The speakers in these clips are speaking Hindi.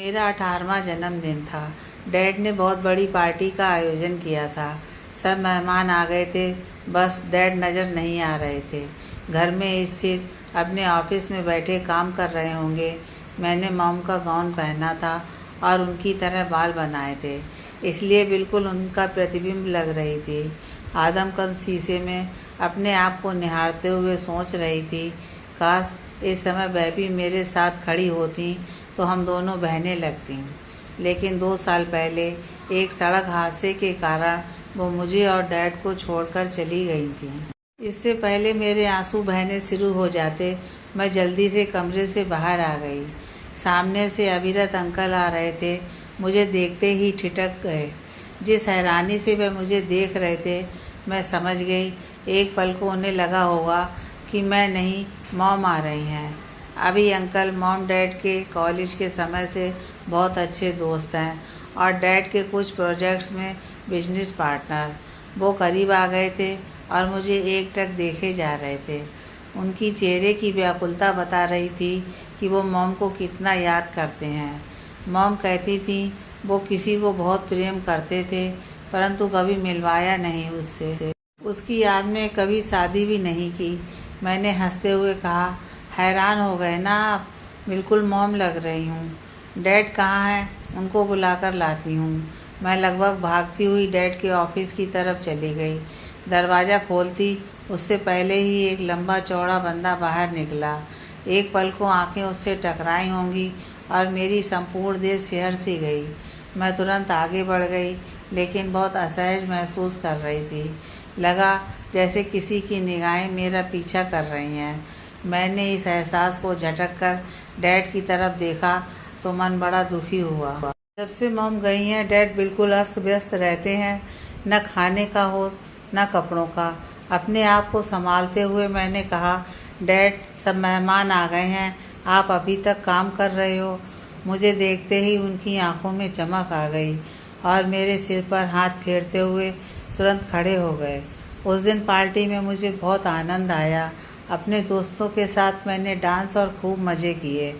मेरा 18वां जन्मदिन था। डैड ने बहुत बड़ी पार्टी का आयोजन किया था। सब मेहमान आ गए थे, बस डैड नज़र नहीं आ रहे थे। घर में स्थित अपने ऑफिस में बैठे काम कर रहे होंगे। मैंने मॉम का गाउन पहना था और उनकी तरह बाल बनाए थे, इसलिए बिल्कुल उनका प्रतिबिंब लग रही थी। आदमकद शीशे में अपने आप को निहारते हुए सोच रही थी, काश इस समय वह भी मेरे साथ खड़ी होती तो हम दोनों बहने लगती। लेकिन 2 साल पहले एक सड़क हादसे के कारण वो मुझे और डैड को छोड़कर चली गई थी। इससे पहले मेरे आंसू बहने शुरू हो जाते, मैं जल्दी से कमरे से बाहर आ गई। सामने से अविरत अंकल आ रहे थे। मुझे देखते ही ठिठक गए। जिस हैरानी से वे मुझे देख रहे थे, मैं समझ गई एक पल को उन्हें लगा होगा कि मैं नहीं, मॉम आ रही हैं। अभी अंकल मॉम डैड के कॉलेज के समय से बहुत अच्छे दोस्त हैं और डैड के कुछ प्रोजेक्ट्स में बिजनेस पार्टनर। वो करीब आ गए थे और मुझे एकटक देखे जा रहे थे। उनकी चेहरे की व्याकुलता बता रही थी कि वो मॉम को कितना याद करते हैं। मॉम कहती थी वो किसी को बहुत प्रेम करते थे, परंतु कभी मिलवाया नहीं उससे। उसकी याद में कभी शादी भी नहीं की। मैंने हंसते हुए कहा, हैरान हो गए ना आप, बिल्कुल मॉम लग रही हूँ। डैड कहाँ हैं? उनको बुलाकर लाती हूँ। मैं लगभग भागती हुई डैड के ऑफिस की तरफ चली गई। दरवाज़ा खोलती उससे पहले ही एक लंबा चौड़ा बंदा बाहर निकला। एक पल को आंखें उससे टकराई होंगी और मेरी संपूर्ण देह सिहर सी गई। मैं तुरंत आगे बढ़ गई, लेकिन बहुत असहज महसूस कर रही थी। लगा जैसे किसी की निगाहें मेरा पीछा कर रही हैं। मैंने इस एहसास को झटक कर डैड की तरफ देखा तो मन बड़ा दुखी हुआ। जब से मॉम गई हैं, डैड बिल्कुल अस्त व्यस्त रहते हैं, न खाने का होश न कपड़ों का। अपने आप को संभालते हुए मैंने कहा, डैड सब मेहमान आ गए हैं, आप अभी तक काम कर रहे हो। मुझे देखते ही उनकी आंखों में चमक आ गई और मेरे सिर पर हाथ फेरते हुए तुरंत खड़े हो गए। उस दिन पार्टी में मुझे बहुत आनंद आया। अपने दोस्तों के साथ मैंने डांस और खूब मज़े किए।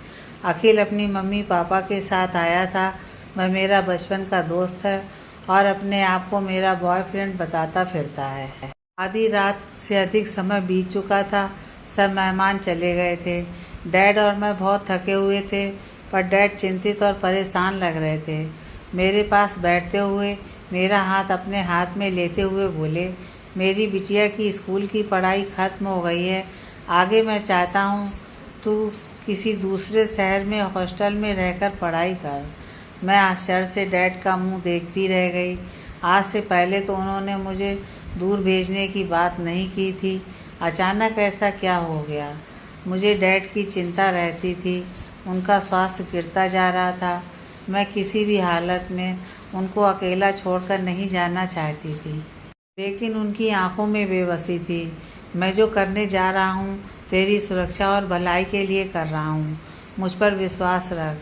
अखिल अपनी मम्मी पापा के साथ आया था। वह मेरा बचपन का दोस्त है और अपने आप को मेरा बॉयफ्रेंड बताता फिरता है। आधी रात से अधिक समय बीत चुका था। सब मेहमान चले गए थे। डैड और मैं बहुत थके हुए थे, पर डैड चिंतित और परेशान लग रहे थे। मेरे पास बैठते हुए मेरा हाथ अपने हाथ में लेते हुए बोले, मेरी बिटिया की स्कूल की पढ़ाई ख़त्म हो गई है। आगे मैं चाहता हूँ तू किसी दूसरे शहर में हॉस्टल में रहकर पढ़ाई कर। मैं आश्चर्य से डैड का मुंह देखती रह गई। आज से पहले तो उन्होंने मुझे दूर भेजने की बात नहीं की थी। अचानक ऐसा क्या हो गया? मुझे डैड की चिंता रहती थी। उनका स्वास्थ्य गिरता जा रहा था। मैं किसी भी हालत में उनको अकेला छोड़कर नहीं जाना चाहती थी, लेकिन उनकी आंखों में बेबसी थी। मैं जो करने जा रहा हूँ तेरी सुरक्षा और भलाई के लिए कर रहा हूँ। मुझ पर विश्वास रख,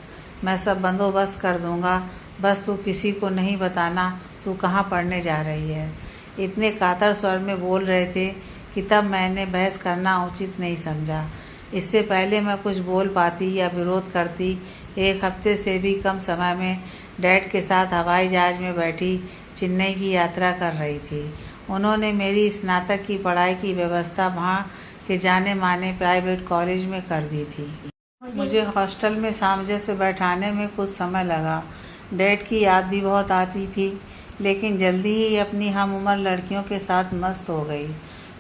मैं सब बंदोबस्त कर दूँगा। बस तू किसी को नहीं बताना तू कहाँ पढ़ने जा रही है। इतने कातर स्वर में बोल रहे थे कि तब मैंने बहस करना उचित नहीं समझा। इससे पहले मैं कुछ बोल पाती या विरोध करती, 1 हफ्ते से भी कम समय में डैड के साथ हवाई जहाज़ में बैठी चेन्नई की यात्रा कर रही थी। उन्होंने मेरी स्नातक की पढ़ाई की व्यवस्था वहाँ के जाने माने प्राइवेट कॉलेज में कर दी थी। मुझे हॉस्टल में सामंजस्य बैठाने में कुछ समय लगा। डैड की याद भी बहुत आती थी, लेकिन जल्दी ही अपनी हम उम्र लड़कियों के साथ मस्त हो गई।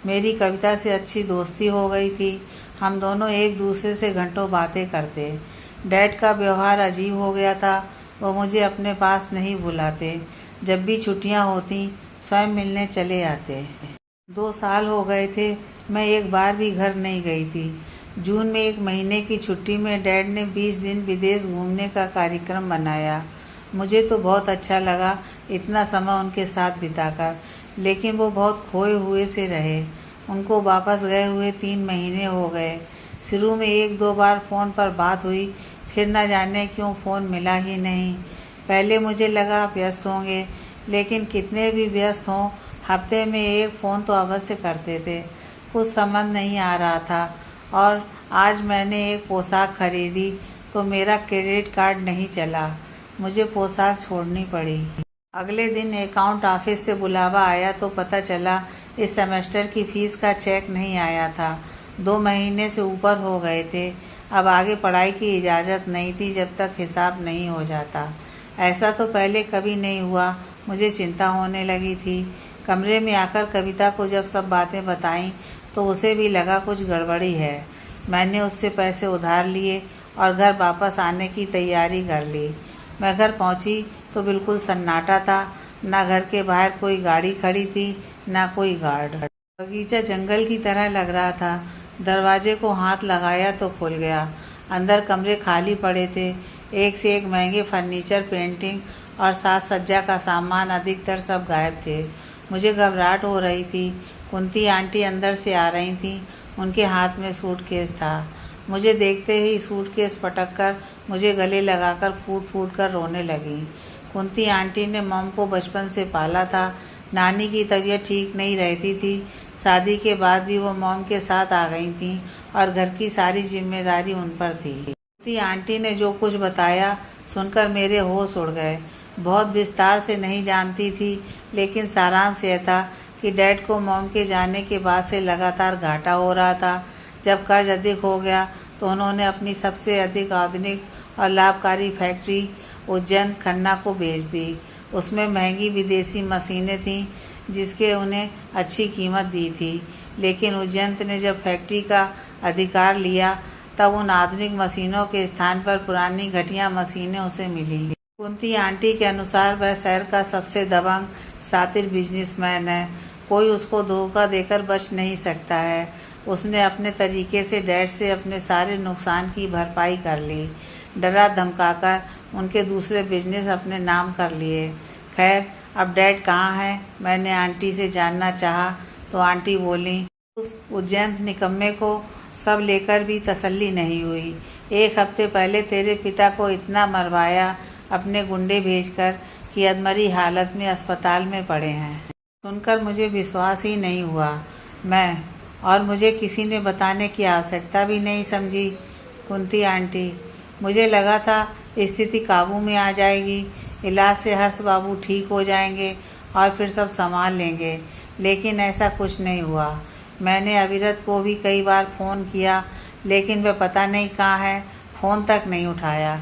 मेरी कविता से अच्छी दोस्ती हो गई थी। हम दोनों एक दूसरे से घंटों बातें करते। डैड का व्यवहार अजीब हो गया था। वो मुझे अपने पास नहीं बुलाते। जब भी छुट्टियां होती स्वयं मिलने चले आते। 2 साल हो गए थे, मैं एक बार भी घर नहीं गई थी। जून में 1 महीने की छुट्टी में डैड ने 20 दिन विदेश घूमने का कार्यक्रम बनाया। मुझे तो बहुत अच्छा लगा इतना समय उनके साथ बिताकर, लेकिन वो बहुत खोए हुए से रहे। उनको वापस गए हुए 3 महीने हो गए। शुरू में 1-2 बार फ़ोन पर बात हुई, फिर न जाने क्यों फ़ोन मिला ही नहीं। पहले मुझे लगा व्यस्त होंगे, लेकिन कितने भी व्यस्त हों, हफ्ते में 1 फ़ोन तो अवश्य करते थे। कुछ समझ नहीं आ रहा था। और आज मैंने एक पोशाक खरीदी तो मेरा क्रेडिट कार्ड नहीं चला, मुझे पोशाक छोड़नी पड़ी। अगले दिन अकाउंट ऑफिस से बुलावा आया तो पता चला इस सेमेस्टर की फ़ीस का चेक नहीं आया था। 2 महीने से ऊपर हो गए थे। अब आगे पढ़ाई की इजाज़त नहीं थी जब तक हिसाब नहीं हो जाता। ऐसा तो पहले कभी नहीं हुआ। मुझे चिंता होने लगी थी। कमरे में आकर कविता को जब सब बातें बताईं तो उसे भी लगा कुछ गड़बड़ी है। मैंने उससे पैसे उधार लिए और घर वापस आने की तैयारी कर ली। मैं घर पहुंची तो बिल्कुल सन्नाटा था। ना घर के बाहर कोई गाड़ी खड़ी थी, ना कोई गार्ड। बगीचा जंगल की तरह लग रहा था। दरवाजे को हाथ लगाया तो खुल गया। अंदर कमरे खाली पड़े थे। एक से एक महंगे फर्नीचर, पेंटिंग और साज सज्जा का सामान, अधिकतर सब गायब थे। मुझे घबराहट हो रही थी। कुंती आंटी अंदर से आ रही थीं। उनके हाथ में सूटकेस था। मुझे देखते ही सूटकेस पटक कर मुझे गले लगाकर फूट फूट कर रोने लगी। कुंती आंटी ने मॉम को बचपन से पाला था। नानी की तबीयत ठीक नहीं रहती थी। शादी के बाद भी वो मॉम के साथ आ गई थीं और घर की सारी जिम्मेदारी उन पर थी। कुंती आंटी ने जो कुछ बताया सुनकर मेरे होश उड़ गए। बहुत विस्तार से नहीं जानती थी, लेकिन सारांश यह था कि डैड को मॉम के जाने के बाद से लगातार घाटा हो रहा था। जब कर्ज अधिक हो गया तो उन्होंने अपनी सबसे अधिक आधुनिक और लाभकारी फैक्ट्री उज्जैन खन्ना को बेच दी। उसमें महंगी विदेशी मशीनें थीं जिसके उन्हें अच्छी कीमत दी थी, लेकिन उज्जैन ने जब फैक्ट्री का अधिकार लिया तब उन आधुनिक मशीनों के स्थान पर पुरानी घटिया मशीनें उसे मिली। कुंती आंटी के अनुसार वह शहर का सबसे दबंग शातिर बिजनेसमैन है। कोई उसको धोखा देकर बच नहीं सकता है। उसने अपने तरीके से डैड से अपने सारे नुकसान की भरपाई कर ली। डरा धमकाकर उनके दूसरे बिजनेस अपने नाम कर लिए। खैर, अब डैड कहाँ हैं? मैंने आंटी से जानना चाहा तो आंटी बोली, उस उज्जैन निकम्मे को सब लेकर भी तसल्ली नहीं हुई। 1 हफ्ते पहले तेरे पिता को इतना मरवाया अपने गुंडे भेजकर कि अधमरी हालत में अस्पताल में पड़े हैं। सुनकर मुझे विश्वास ही नहीं हुआ। और मुझे किसी ने बताने की आवश्यकता भी नहीं समझी। कुंती आंटी, मुझे लगा था स्थिति काबू में आ जाएगी, इलाज से हर्ष बाबू ठीक हो जाएंगे और फिर सब संभाल लेंगे, लेकिन ऐसा कुछ नहीं हुआ। मैंने अविरत को भी कई बार फ़ोन किया, लेकिन वह पता नहीं कहाँ है, फ़ोन तक नहीं उठाया।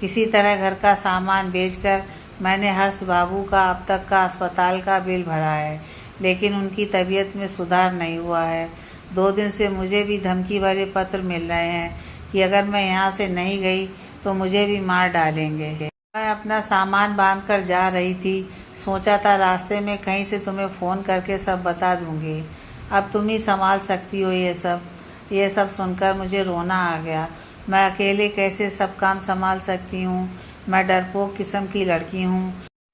किसी तरह घर का सामान बेचकर मैंने हर्ष बाबू का अब तक का अस्पताल का बिल भरा है, लेकिन उनकी तबीयत में सुधार नहीं हुआ है। 2 दिन से मुझे भी धमकी भरे पत्र मिल रहे हैं कि अगर मैं यहाँ से नहीं गई तो मुझे भी मार डालेंगे। मैं अपना सामान बांध कर जा रही थी। सोचा था रास्ते में कहीं से तुम्हें फ़ोन करके सब बता दूंगी। अब तुम ही संभाल सकती हो ये सब सुनकर मुझे रोना आ गया। मैं अकेले कैसे सब काम संभाल सकती हूँ? मैं डरपोक किस्म की लड़की हूँ।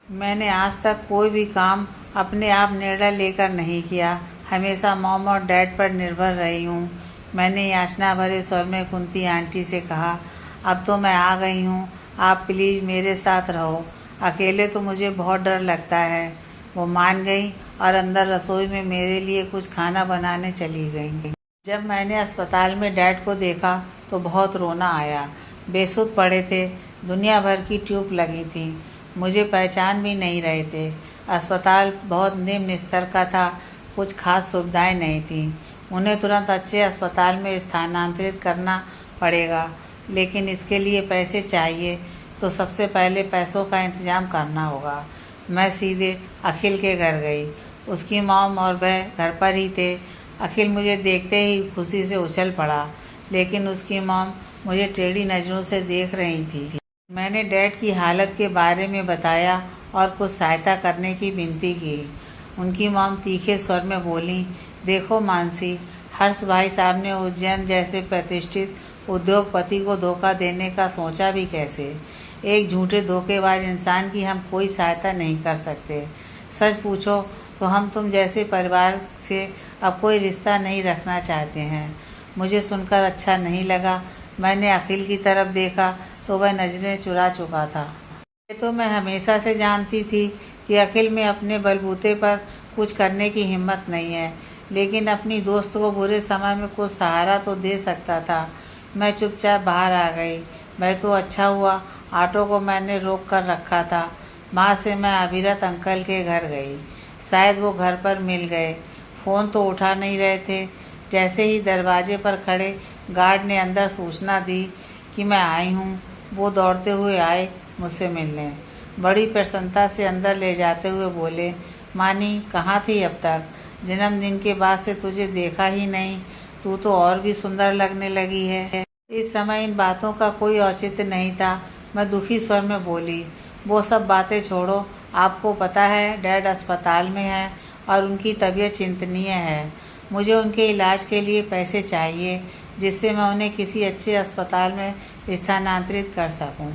मैंने आज तक कोई भी काम अपने आप निर्णय लेकर नहीं किया। हमेशा मॉम और डैड पर निर्भर रही हूँ। मैंने याचना भरे स्वर में कुंती आंटी से कहा, अब तो मैं आ गई हूँ, आप प्लीज़ मेरे साथ रहो। अकेले तो मुझे बहुत डर लगता है। वो मान गई और अंदर रसोई में मेरे लिए कुछ खाना बनाने चली गई। जब मैंने अस्पताल में डैड को देखा तो बहुत रोना आया। बेसुध पड़े थे, दुनिया भर की ट्यूब लगी थी, मुझे पहचान भी नहीं रहे थे। अस्पताल बहुत निम्न स्तर का था, कुछ खास सुविधाएं नहीं थीं। उन्हें तुरंत अच्छे अस्पताल में स्थानांतरित करना पड़ेगा, लेकिन इसके लिए पैसे चाहिए, तो सबसे पहले पैसों का इंतजाम करना होगा। मैं सीधे अखिल के घर गई। उसकी मॉम और वह घर पर ही थे। अखिल मुझे देखते ही खुशी से उछल पड़ा, लेकिन उसकी मॉम मुझे टेढ़ी नज़रों से देख रही थी। मैंने डैड की हालत के बारे में बताया और कुछ सहायता करने की विनती की। उनकी मॉम तीखे स्वर में बोली, देखो मानसी, हर्ष भाई साहब ने उज्जैन जैसे प्रतिष्ठित उद्योगपति को धोखा देने का सोचा भी कैसे? एक झूठे धोखेबाज इंसान की हम कोई सहायता नहीं कर सकते। सच पूछो तो हम तुम जैसे परिवार से अब कोई रिश्ता नहीं रखना चाहते हैं। मुझे सुनकर अच्छा नहीं लगा। मैंने अखिल की तरफ देखा तो वह नज़रें चुरा चुका था। ये तो मैं हमेशा से जानती थी कि अखिल में अपने बलबूते पर कुछ करने की हिम्मत नहीं है, लेकिन अपनी दोस्त को बुरे समय में कुछ सहारा तो दे सकता था। मैं चुपचाप बाहर आ गई। मैं तो अच्छा हुआ ऑटो को मैंने रोक कर रखा था। वहाँ से मैं अभिरत अंकल के घर गई। शायद वो घर पर मिल गए। फ़ोन तो उठा नहीं रहे थे। जैसे ही दरवाजे पर खड़े गार्ड ने अंदर सूचना दी कि मैं आई हूँ, वो दौड़ते हुए आए मुझसे मिलने। बड़ी प्रसन्नता से अंदर ले जाते हुए बोले, मानी कहाँ थी अब तक? जन्मदिन के बाद से तुझे देखा ही नहीं। तू तो और भी सुंदर लगने लगी है। इस समय इन बातों का कोई औचित्य नहीं था। मैं दुखी स्वर में बोली, वो सब बातें छोड़ो। आपको पता है डैड अस्पताल में है और उनकी तबीयत चिंतनीय है। मुझे उनके इलाज के लिए पैसे चाहिए, जिससे मैं उन्हें किसी अच्छे अस्पताल में स्थानांतरित कर सकूं।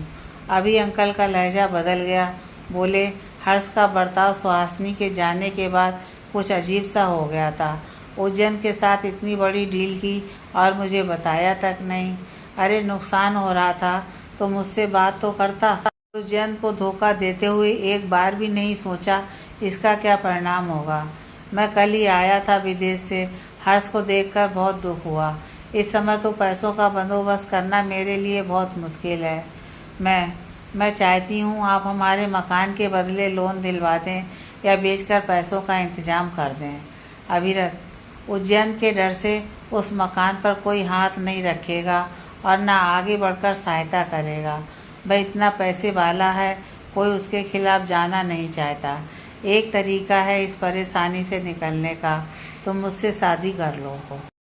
अभी अंकल का लहजा बदल गया। बोले, हर्ष का बर्ताव सुहासिनी के जाने के बाद कुछ अजीब सा हो गया था। उज्जैन के साथ इतनी बड़ी डील की और मुझे बताया तक नहीं। अरे नुकसान हो रहा था तो मुझसे बात तो करता। उज्जैन को धोखा देते हुए एक बार भी नहीं सोचा इसका क्या परिणाम होगा। मैं कल ही आया था विदेश से। हर्ष को देखकर बहुत दुख हुआ। इस समय तो पैसों का बंदोबस्त करना मेरे लिए बहुत मुश्किल है। मैं चाहती हूँ आप हमारे मकान के बदले लोन दिलवा दें या बेचकर पैसों का इंतजाम कर दें। अभिरत, उज्जैन के डर से उस मकान पर कोई हाथ नहीं रखेगा और ना आगे बढ़कर सहायता करेगा। वह इतना पैसे वाला है, कोई उसके खिलाफ जाना नहीं चाहता। एक तरीका है इस परेशानी से निकलने का, तुम मुझसे शादी कर लो।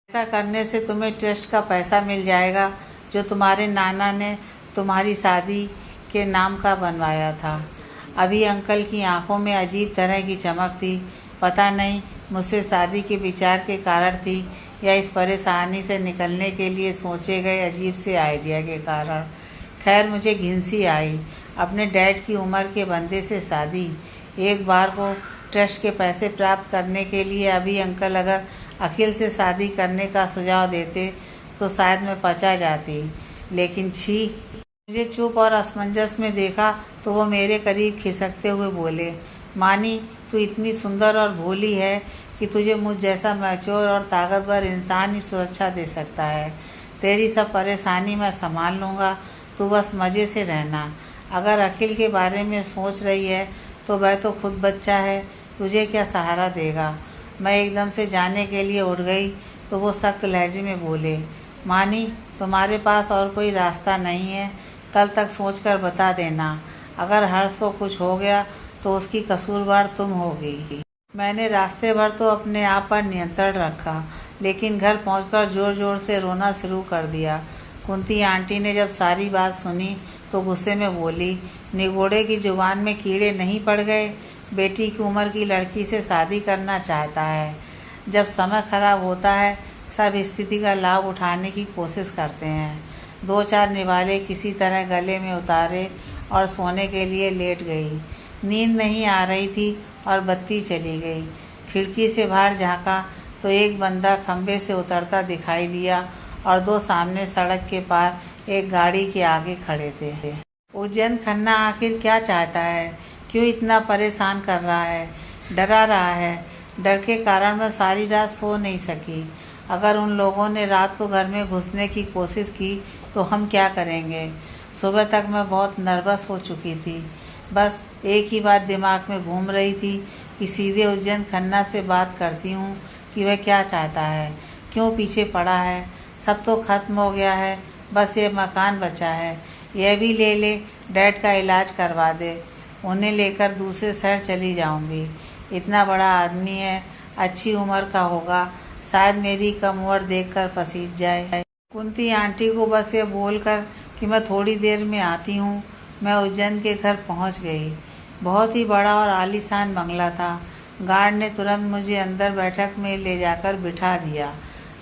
ऐसा करने से तुम्हें ट्रस्ट का पैसा मिल जाएगा जो तुम्हारे नाना ने तुम्हारी शादी के नाम का बनवाया था। अभी अंकल की आंखों में अजीब तरह की चमक थी। पता नहीं मुझसे शादी के विचार के कारण थी या इस परेशानी से निकलने के लिए सोचे गए अजीब से आइडिया के कारण। खैर मुझे घिनसी आई। अपने डैड की उम्र के बंदे से शादी। एक बार को ट्रस्ट के पैसे प्राप्त करने के लिए अभी अंकल अगर अखिल से शादी करने का सुझाव देते तो शायद मैं पचा जाती, लेकिन छी। मुझे चुप और असमंजस में देखा तो वो मेरे करीब खिसकते हुए बोले, मानी तू इतनी सुंदर और भोली है कि तुझे मुझ जैसा मैच्योर और ताकतवर इंसान ही सुरक्षा दे सकता है। तेरी सब परेशानी मैं संभाल लूँगा, तू बस मज़े से रहना। अगर अखिल के बारे में सोच रही है तो वह तो खुद बच्चा है, तुझे क्या सहारा देगा। मैं एकदम से जाने के लिए उठ गई तो वो सख्त लहजे में बोले, मानी तुम्हारे पास और कोई रास्ता नहीं है, कल तक सोचकर बता देना। अगर हर्ष को कुछ हो गया तो उसकी कसूरवार तुम होगी। मैंने रास्ते भर तो अपने आप पर नियंत्रण रखा, लेकिन घर पहुंचकर जोर जोर से रोना शुरू कर दिया। कुंती आंटी ने जब सारी बात सुनी तो गुस्से में बोली, निगोड़े की जुबान में कीड़े नहीं पड़ गए? बेटी की उम्र की लड़की से शादी करना चाहता है। जब समय खराब होता है सब स्थिति का लाभ उठाने की कोशिश करते हैं। 2-4 निवाले किसी तरह गले में उतारे और सोने के लिए लेट गई। नींद नहीं आ रही थी और बत्ती चली गई। खिड़की से बाहर झांका तो एक बंदा खंबे से उतरता दिखाई दिया और 2 सामने सड़क के पार एक गाड़ी के आगे खड़े थे। उज्जैन खन्ना आखिर क्या चाहता है? क्यों इतना परेशान कर रहा है, डरा रहा है? डर के कारण मैं सारी रात सो नहीं सकी। अगर उन लोगों ने रात को घर में घुसने की कोशिश की तो हम क्या करेंगे? सुबह तक मैं बहुत नर्वस हो चुकी थी। बस एक ही बात दिमाग में घूम रही थी कि सीधे उज्जैन खन्ना से बात करती हूँ कि वह क्या चाहता है, क्यों पीछे पड़ा है। सब तो खत्म हो गया है, बस ये मकान बचा है। यह भी ले ले, डैड का इलाज करवा दे। उन्हें लेकर दूसरे शहर चली जाऊंगी। इतना बड़ा आदमी है, अच्छी उम्र का होगा, शायद मेरी कम उम्र देखकर पसीज जाए। कुंती आंटी को बस ये बोलकर कि मैं थोड़ी देर में आती हूँ, मैं उज्जैन के घर पहुँच गई। बहुत ही बड़ा और आलीशान बंगला था। गार्ड ने तुरंत मुझे अंदर बैठक में ले जाकर बिठा दिया।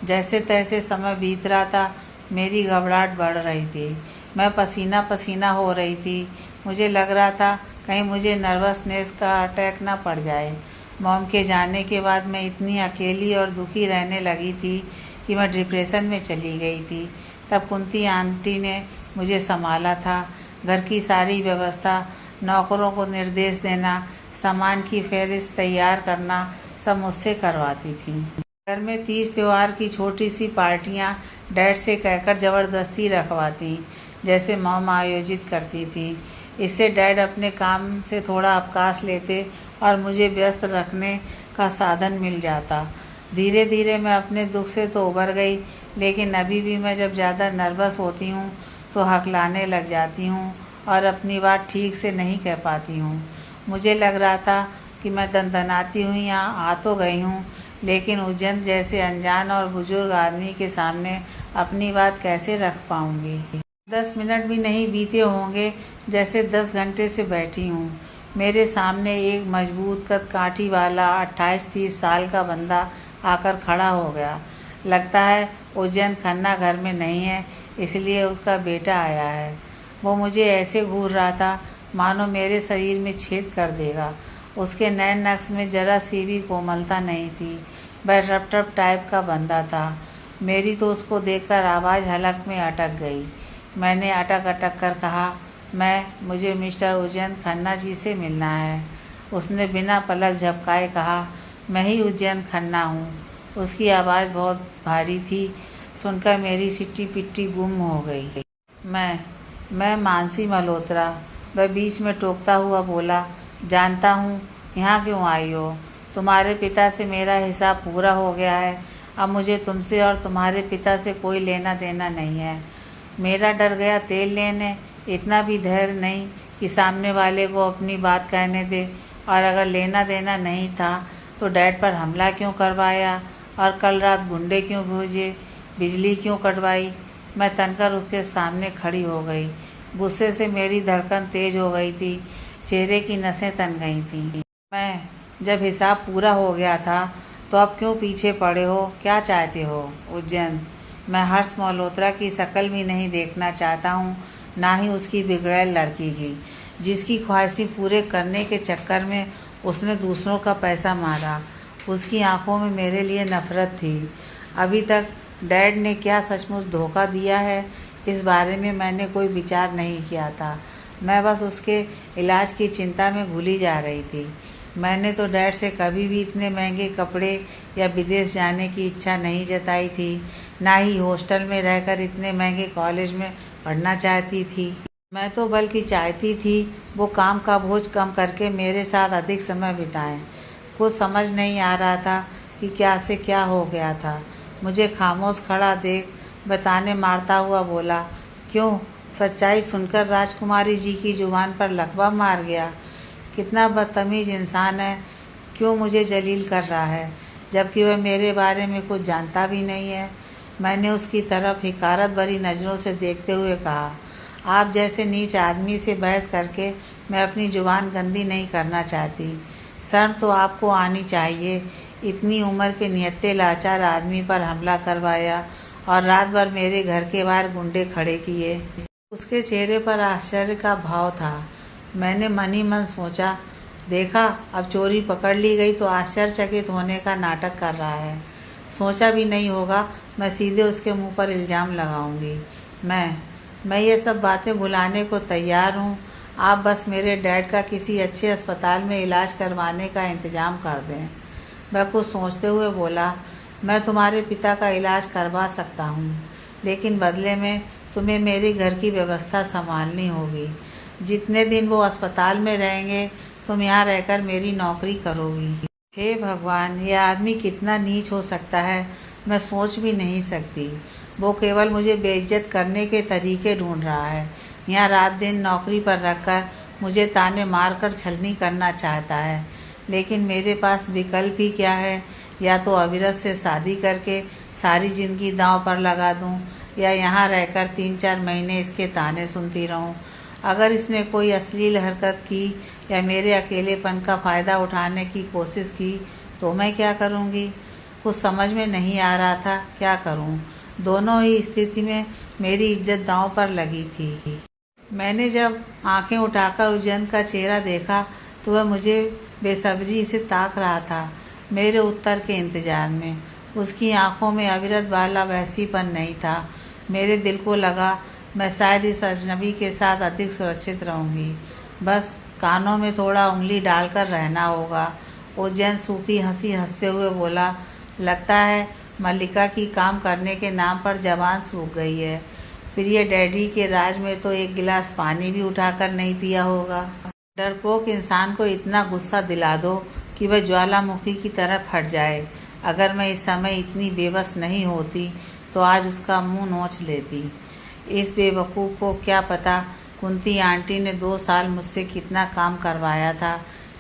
जैसे तैसे समय बीत रहा था, मेरी घबराहट बढ़ रही थी। मैं पसीना पसीना हो रही थी। मुझे लग रहा था कहीं मुझे नर्वसनेस का अटैक ना पड़ जाए। मॉम के जाने के बाद मैं इतनी अकेली और दुखी रहने लगी थी कि मैं डिप्रेशन में चली गई थी। तब कुंती आंटी ने मुझे संभाला था। घर की सारी व्यवस्था, नौकरों को निर्देश देना, सामान की फहरिस्त तैयार करना सब मुझसे करवाती थी। घर में 30 त्योहार की छोटी सी पार्टियां डैड से कहकर ज़बरदस्ती रखवाती। जैसे मॉम आयोजित करती थी। इससे डैड अपने काम से थोड़ा अवकाश लेते और मुझे व्यस्त रखने का साधन मिल जाता। धीरे धीरे मैं अपने दुख से तो उबर गई, लेकिन अभी भी मैं जब ज़्यादा नर्वस होती हूँ तो हकलाने लग जाती हूँ और अपनी बात ठीक से नहीं कह पाती हूँ। मुझे लग रहा था कि मैं दनदनाती हुई यहाँ आ तो गई हूँ, लेकिन उज्जैन जैसे अनजान और बुजुर्ग आदमी के सामने अपनी बात कैसे रख पाऊँगी। 10 मिनट भी नहीं बीते होंगे जैसे 10 घंटे से बैठी हूँ। मेरे सामने एक मजबूत कद काठी वाला 28-30 साल का बंदा आकर खड़ा हो गया। लगता है उज्जैन खन्ना घर में नहीं है, इसलिए उसका बेटा आया है। वो मुझे ऐसे घूर रहा था मानो मेरे शरीर में छेद कर देगा। उसके नैन नक्श में जरा सी भी कोमलता नहीं थी। वह रपटप टाइप का बंदा था। मेरी तो उसको देखकर आवाज़ हलक में अटक गई। मैंने अटक अटक कर कहा, मुझे मिस्टर उज्जैन खन्ना जी से मिलना है। उसने बिना पलक झपकाए कहा, मैं ही उज्जैन खन्ना हूँ। उसकी आवाज़ बहुत भारी थी। सुनकर मेरी सिट्टी पिट्टी गुम हो गई। मैं मानसी मल्होत्रा। वह बीच में टोकता हुआ बोला, जानता हूँ, यहाँ क्यों आई हो? तुम्हारे पिता से मेरा हिसाब पूरा हो गया है। अब मुझे तुमसे और तुम्हारे पिता से कोई लेना देना नहीं है। मेरा डर गया तेल लेने, इतना भी धैर्य नहीं कि सामने वाले को अपनी बात कहने दे। और अगर लेना देना नहीं था तो डैड पर हमला क्यों करवाया और कल रात गुंडे क्यों भेजे, बिजली क्यों कटवाई? मैं तनकर उसके सामने खड़ी हो गई। गुस्से से मेरी धड़कन तेज हो गई थी, चेहरे की नसें तन गई थीं। जब हिसाब पूरा हो गया था तो अब क्यों पीछे पड़े हो? क्या चाहते हो? उज्जैन, मैं हर्ष मल्होत्रा की शक्ल भी नहीं देखना चाहता हूँ, ना ही उसकी बिगड़ैल लड़की की, जिसकी ख्वाहिशें पूरे करने के चक्कर में उसने दूसरों का पैसा मारा। उसकी आंखों में मेरे लिए नफरत थी। अभी तक डैड ने क्या सचमुच धोखा दिया है, इस बारे में मैंने कोई विचार नहीं किया था। मैं बस उसके इलाज की चिंता में घुली जा रही थी। मैंने तो डैड से कभी भी इतने महंगे कपड़े या विदेश जाने की इच्छा नहीं जताई थी, ना ही हॉस्टल में रहकर इतने महंगे कॉलेज में पढ़ना चाहती थी। मैं तो बल्कि चाहती थी वो काम का बोझ कम करके मेरे साथ अधिक समय बिताएं। कुछ समझ नहीं आ रहा था कि क्या से क्या हो गया था। मुझे खामोश खड़ा देख बताने मारता हुआ बोला, क्यों? सच्चाई सुनकर राजकुमारी जी की जुबान पर लकवा मार गया। कितना बदतमीज इंसान है, क्यों मुझे जलील कर रहा है, जबकि वह मेरे बारे में कुछ जानता भी नहीं है। मैंने उसकी तरफ हिकारत भरी नज़रों से देखते हुए कहा, आप जैसे नीच आदमी से बहस करके मैं अपनी जुबान गंदी नहीं करना चाहती। शर्म तो आपको आनी चाहिए। इतनी उम्र के नियत्ते लाचार आदमी पर हमला करवाया और रात भर मेरे घर के बाहर गुंडे खड़े किए। उसके चेहरे पर आश्चर्य का भाव था। मैंने मन ही मन सोचा, देखा अब चोरी पकड़ ली गई तो आश्चर्यचकित होने का नाटक कर रहा है। सोचा भी नहीं होगा मैं सीधे उसके मुंह पर इल्ज़ाम लगाऊंगी। मैं ये सब बातें भुलाने को तैयार हूँ। आप बस मेरे डैड का किसी अच्छे अस्पताल में इलाज करवाने का इंतज़ाम कर दें। वह कुछ सोचते हुए बोला, मैं तुम्हारे पिता का इलाज करवा सकता हूँ, लेकिन बदले में तुम्हें मेरे घर की व्यवस्था संभालनी होगी। जितने दिन वो अस्पताल में रहेंगे तुम यहाँ रहकर मेरी नौकरी करोगी। हे भगवान, यह आदमी कितना नीच हो सकता है, मैं सोच भी नहीं सकती। वो केवल मुझे बेइज्जत करने के तरीके ढूंढ रहा है। यहाँ रात दिन नौकरी पर रखकर मुझे ताने मारकर छलनी करना चाहता है, लेकिन मेरे पास विकल्प ही क्या है? या तो अविरत से शादी करके सारी ज़िंदगी दांव पर लगा दूं, या यहाँ रहकर 3-4 महीने इसके ताने सुनती रहूं। अगर इसने कोई अश्लील हरकत की या मेरे अकेलेपन का फ़ायदा उठाने की कोशिश की तो मैं क्या करूँगी? कुछ समझ में नहीं आ रहा था क्या करूँ। दोनों ही स्थिति में मेरी इज्जत दांव पर लगी थी। मैंने जब आंखें उठाकर उज्जैन का चेहरा देखा तो वह मुझे बेसब्री से ताक रहा था, मेरे उत्तर के इंतजार में। उसकी आंखों में अविरत वाला वहसीपन नहीं था। मेरे दिल को लगा मैं शायद इस अजनबी के साथ अधिक सुरक्षित रहूंगी। बस कानों में थोड़ा उंगली डालकर रहना होगा। उज्जैन सूखी हंसी हंसते हुए बोला, लगता है मल्लिका की काम करने के नाम पर जबान सूख गई है। प्रिय डैडी के राज में तो एक गिलास पानी भी उठाकर नहीं पिया होगा। डरपोक इंसान को इतना गुस्सा दिला दो कि वह ज्वालामुखी की तरह फट जाए। अगर मैं इस समय इतनी बेबस नहीं होती तो आज उसका मुंह नोच लेती। इस बेवकूफ़ को क्या पता कुंती आंटी ने 2 साल मुझसे कितना काम करवाया था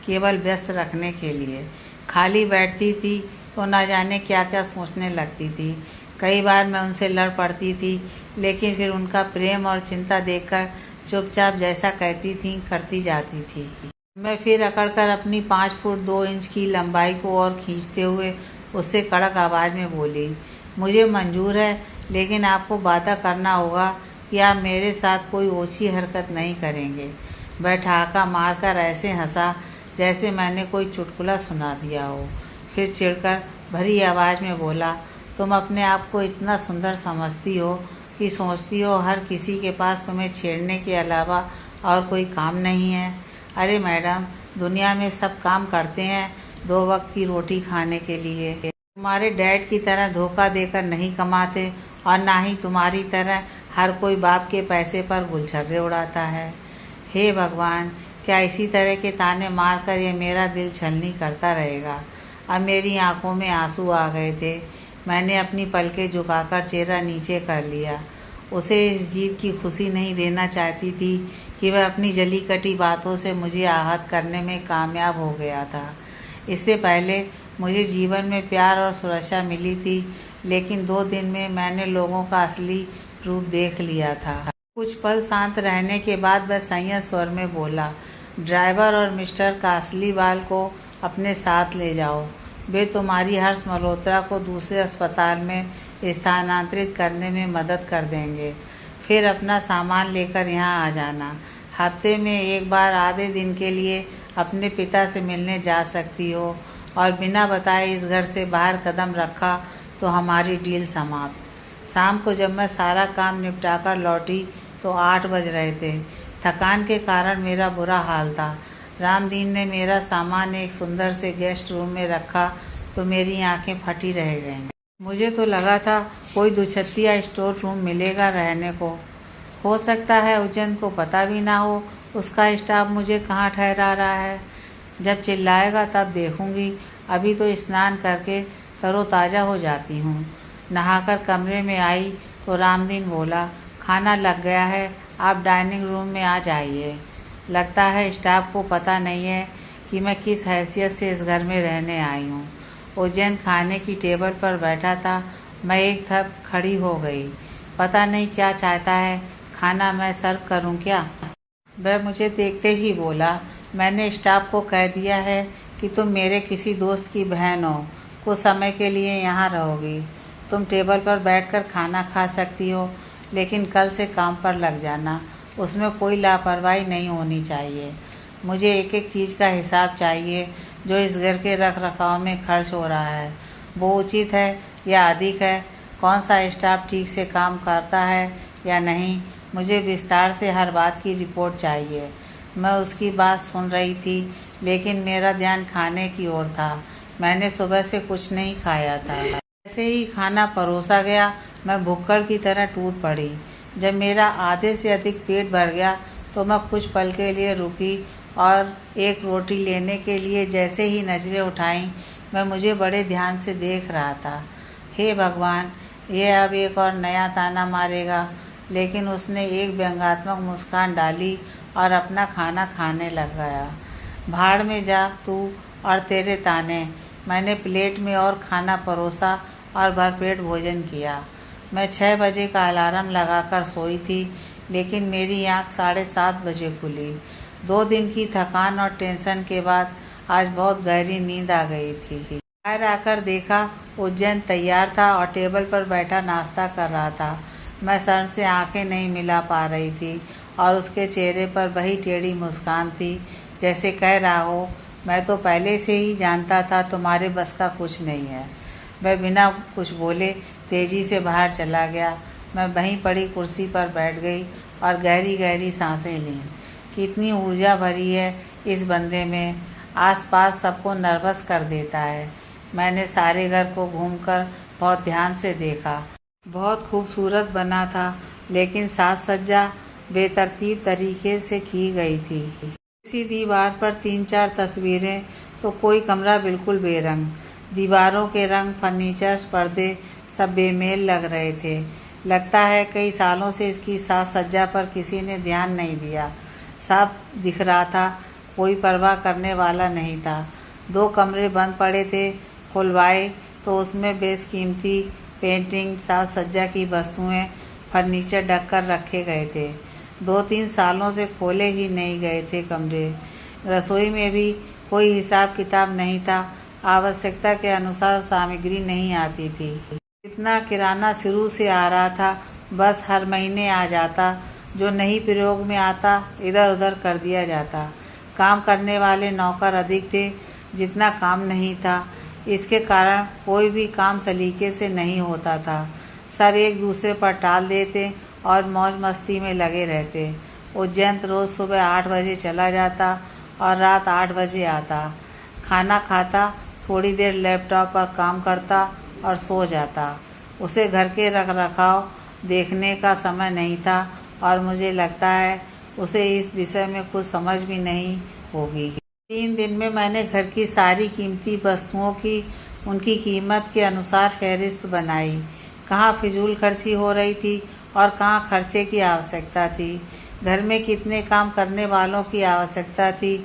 केवल व्यस्त रखने के लिए। खाली बैठती थी तो न जाने क्या क्या सोचने लगती थी। कई बार मैं उनसे लड़ पड़ती थी, लेकिन फिर उनका प्रेम और चिंता देखकर चुपचाप जैसा कहती थी करती जाती थी। मैं फिर अकड़कर अपनी 5 फुट 2 इंच की लंबाई को और खींचते हुए उससे कड़क आवाज़ में बोली, मुझे मंजूर है, लेकिन आपको वादा करना होगा कि आप मेरे साथ कोई ओछी हरकत नहीं करेंगे। वह ठहाका मारकर ऐसे हंसा जैसे मैंने कोई चुटकुला सुना दिया हो। फिर चिढ़कर भरी आवाज़ में बोला, तुम अपने आप को इतना सुंदर समझती हो कि सोचती हो हर किसी के पास तुम्हें छेड़ने के अलावा और कोई काम नहीं है। अरे मैडम, दुनिया में सब काम करते हैं 2 वक्त की रोटी खाने के लिए। तुम्हारे डैड की तरह धोखा देकर नहीं कमाते और ना ही तुम्हारी तरह हर कोई बाप के पैसे पर गुलछर्रे उड़ाता है। हे भगवान, क्या इसी तरह के ताने मारकर ये मेरा दिल छलनी करता रहेगा। अब मेरी आंखों में आंसू आ गए थे। मैंने अपनी पलकें झुकाकर चेहरा नीचे कर लिया। उसे इस जीत की खुशी नहीं देना चाहती थी कि वह अपनी जली कटी बातों से मुझे आहत करने में कामयाब हो गया था। इससे पहले मुझे जीवन में प्यार और सुरक्षा मिली थी, लेकिन 2 दिन में मैंने लोगों का असली रूप देख लिया था। कुछ पल शांत रहने के बाद वह संयत स्वर में बोला, ड्राइवर और मिस्टर कासलीवाल को अपने साथ ले जाओ। वे तुम्हारी हर्ष मल्होत्रा को दूसरे अस्पताल में स्थानांतरित करने में मदद कर देंगे। फिर अपना सामान लेकर यहाँ आ जाना। हफ्ते में एक बार आधे दिन के लिए अपने पिता से मिलने जा सकती हो, और बिना बताए इस घर से बाहर कदम रखा तो हमारी डील समाप्त। शाम को जब मैं सारा काम निपटाकर लौटी तो 8 बज रहे थे। थकान के कारण मेरा बुरा हाल था। रामदीन ने मेरा सामान एक सुंदर से गेस्ट रूम में रखा तो मेरी आंखें फटी रह गईं। मुझे तो लगा था कोई दुछत्तिया स्टोर रूम मिलेगा रहने को। हो सकता है उज्जैन को पता भी ना हो उसका स्टाफ मुझे कहाँ ठहरा रहा है। जब चिल्लाएगा तब देखूंगी। अभी तो स्नान करके तरोताज़ा हो जाती हूँ। नहाकर कमरे में आई तो रामदीन बोला, खाना लग गया है, आप डाइनिंग रूम में आ जाइए। लगता है स्टाफ को पता नहीं है कि मैं किस हैसियत से इस घर में रहने आई हूँ। उज्जैन खाने की टेबल पर बैठा था। मैं एक थप खड़ी हो गई। पता नहीं क्या चाहता है, खाना मैं सर्व करूँ क्या? वह मुझे देखते ही बोला, मैंने स्टाफ को कह दिया है कि तुम मेरे किसी दोस्त की बहन हो, कुछ समय के लिए यहाँ रहोगी। तुम टेबल पर बैठकर खाना खा सकती हो, लेकिन कल से काम पर लग जाना। उसमें कोई लापरवाही नहीं होनी चाहिए। मुझे एक एक चीज़ का हिसाब चाहिए जो इस घर के रख रखाव में खर्च हो रहा है। वो उचित है या अधिक है, कौन सा स्टाफ ठीक से काम करता है या नहीं। मुझे विस्तार से हर बात की रिपोर्ट चाहिए। मैं उसकी बात सुन रही थी, लेकिन मेरा ध्यान खाने की ओर था। मैंने सुबह से कुछ नहीं खाया था। जैसे ही खाना परोसा गया, मैं भुक्कड़ की तरह टूट पड़ी। जब मेरा आधे से अधिक पेट भर गया तो मैं कुछ पल के लिए रुकी और एक रोटी लेने के लिए जैसे ही नज़रें उठाईं, मैं मुझे बड़े ध्यान से देख रहा था। हे भगवान, यह अब एक और नया ताना मारेगा। लेकिन उसने एक व्यंग्यात्मक मुस्कान डाली और अपना खाना खाने लग गया। भाड़ में जा तू और तेरे ताने। मैंने प्लेट में और खाना परोसा और भरपेट भोजन किया। मैं 6 बजे का अलार्म लगाकर सोई थी, लेकिन मेरी आँख 7:30 बजे खुली। 2 दिन की थकान और टेंशन के बाद आज बहुत गहरी नींद आ गई थी। बाहर आकर देखा उज्जैन तैयार था और टेबल पर बैठा नाश्ता कर रहा था। मैं सर से आंखें नहीं मिला पा रही थी और उसके चेहरे पर वही टेढ़ी मुस्कान थी, जैसे कह रहा हो, मैं तो पहले से ही जानता था तुम्हारे बस का कुछ नहीं है। वह बिना कुछ बोले तेज़ी से बाहर चला गया। मैं वहीं पड़ी कुर्सी पर बैठ गई और गहरी गहरी सांसें लीं। कितनी ऊर्जा भरी है इस बंदे में, आसपास सबको नर्वस कर देता है। मैंने सारे घर को घूमकर बहुत ध्यान से देखा। बहुत खूबसूरत बना था, लेकिन साज सज्जा बेतरतीब तरीके से की गई थी। किसी दीवार पर 3-4 तस्वीरें तो कोई कमरा बिल्कुल बेरंग। दीवारों के रंग, फर्नीचर्स, पर्दे सब बेमेल लग रहे थे। लगता है कई सालों से इसकी साज सज्जा पर किसी ने ध्यान नहीं दिया। साफ दिख रहा था, कोई परवाह करने वाला नहीं था। 2 कमरे बंद पड़े थे, खुलवाए तो उसमें बेशकीमती पेंटिंग, साज सज्जा की वस्तुएं, फर्नीचर ढक कर रखे गए थे। 2-3 सालों से खोले ही नहीं गए थे कमरे। रसोई में भी कोई हिसाब किताब नहीं था। आवश्यकता के अनुसार सामग्री नहीं आती थी। जितना किराना शुरू से आ रहा था बस हर महीने आ जाता, जो नहीं प्रयोग में आता इधर उधर कर दिया जाता। काम करने वाले नौकर अधिक थे, जितना काम नहीं था। इसके कारण कोई भी काम सलीके से नहीं होता था। सब एक दूसरे पर टाल देते और मौज मस्ती में लगे रहते। उज्जैन रोज़ सुबह 8 बजे चला जाता और रात 8 बजे आता। खाना खाता, थोड़ी देर लैपटॉप पर काम करता और सो जाता। उसे घर के रख रखाव देखने का समय नहीं था और मुझे लगता है उसे इस विषय में कुछ समझ भी नहीं होगी। 3 दिन में मैंने घर की सारी कीमती वस्तुओं की उनकी कीमत के अनुसार फहरिस्त बनाई। कहाँ फिजूल खर्ची हो रही थी और कहाँ खर्चे की आवश्यकता थी। घर में कितने काम करने वालों की आवश्यकता थी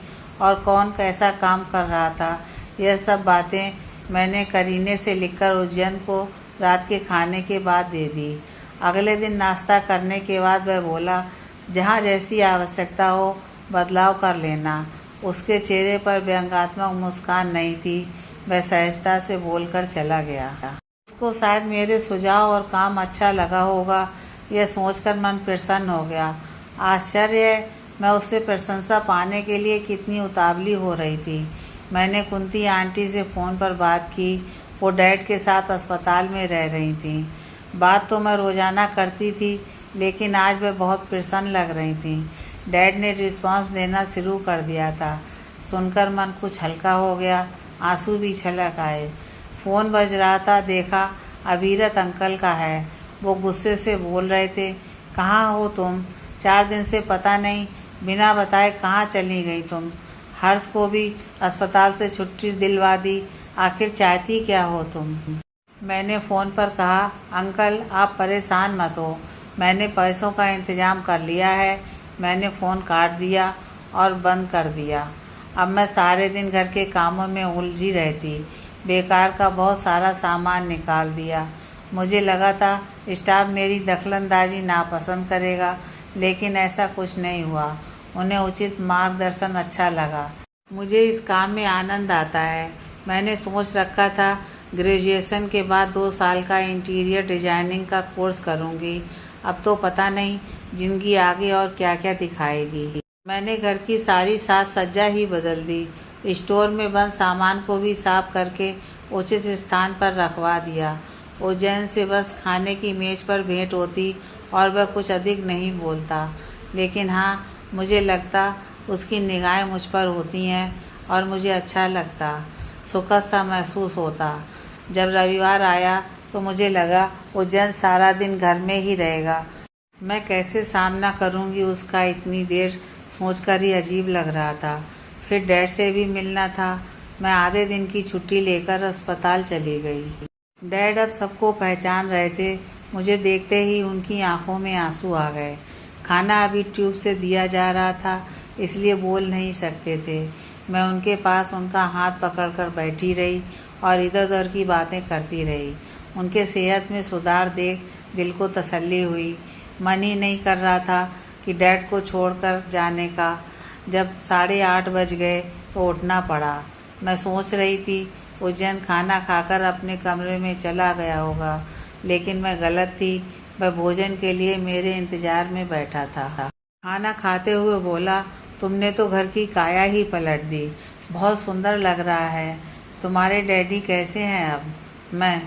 और कौन कैसा काम कर रहा था। यह सब बातें मैंने करीने से लिखकर उज्जैन को रात के खाने के बाद दे दी। अगले दिन नाश्ता करने के बाद वह बोला, जहाँ जैसी आवश्यकता हो बदलाव कर लेना। उसके चेहरे पर व्यंग्यात्मक मुस्कान नहीं थी। वह सहजता से बोलकर चला गया। उसको शायद मेरे सुझाव और काम अच्छा लगा होगा, यह सोचकर मन प्रसन्न हो गया। आश्चर्य है, मैं उससे प्रशंसा पाने के लिए कितनी उतावली हो रही थी। मैंने कुंती आंटी से फ़ोन पर बात की। वो डैड के साथ अस्पताल में रह रही थी। बात तो मैं रोज़ाना करती थी, लेकिन आज वह बहुत प्रसन्न लग रही थी। डैड ने रिस्पांस देना शुरू कर दिया था। सुनकर मन कुछ हल्का हो गया, आंसू भी छलक आए। फ़ोन बज रहा था, देखा अबीरत अंकल का है। वो गुस्से से बोल रहे थे, कहाँ हो तुम? 4 दिन से पता नहीं, बिना बताए कहाँ चली गई तुम? हर्ष को भी अस्पताल से छुट्टी दिलवा दी, आखिर चाहती क्या हो तुम? मैंने फ़ोन पर कहा, अंकल आप परेशान मत हो, मैंने पैसों का इंतज़ाम कर लिया है। मैंने फ़ोन काट दिया और बंद कर दिया। अब मैं सारे दिन घर के कामों में उलझी रहती। बेकार का बहुत सारा सामान निकाल दिया। मुझे लगा था स्टाफ मेरी दखलंदाजी नापसंद करेगा, लेकिन ऐसा कुछ नहीं हुआ। उन्हें उचित मार्गदर्शन अच्छा लगा। मुझे इस काम में आनंद आता है। मैंने सोच रखा था ग्रेजुएशन के बाद 2 साल का इंटीरियर डिजाइनिंग का कोर्स करूंगी। अब तो पता नहीं जिंदगी आगे और क्या क्या दिखाएगी। मैंने घर की सारी साज सज्जा ही बदल दी। स्टोर में बंद सामान को भी साफ करके उचित स्थान पर रखवा दिया। उज्जैन से बस खाने की मेज पर भेंट होती और वह कुछ अधिक नहीं बोलता, लेकिन हाँ, मुझे लगता उसकी निगाहें मुझ पर होती हैं और मुझे अच्छा लगता, सुखद सा महसूस होता। जब रविवार आया तो मुझे लगा उज्जैन सारा दिन घर में ही रहेगा। मैं कैसे सामना करूंगी उसका, इतनी देर सोचकर ही अजीब लग रहा था। फिर डैड से भी मिलना था। मैं आधे दिन की छुट्टी लेकर अस्पताल चली गई। डैड अब सबको पहचान रहे थे। मुझे देखते ही उनकी आंखों में आंसू आ गए। खाना अभी ट्यूब से दिया जा रहा था, इसलिए बोल नहीं सकते थे। मैं उनके पास उनका हाथ पकड़कर बैठी रही और इधर उधर की बातें करती रही। उनके सेहत में सुधार देख दिल को तसल्ली हुई। मन ही नहीं कर रहा था कि डैड को छोड़कर जाने का। जब 8:30 बज गए तो उठना पड़ा। मैं सोच रही थी उज्जैन खाना खाकर अपने कमरे में चला गया होगा, लेकिन मैं गलत थी। वह भोजन के लिए मेरे इंतजार में बैठा था। खाना खाते हुए बोला, तुमने तो घर की काया ही पलट दी। बहुत सुंदर लग रहा है। तुम्हारे डैडी कैसे हैं अब? मैं,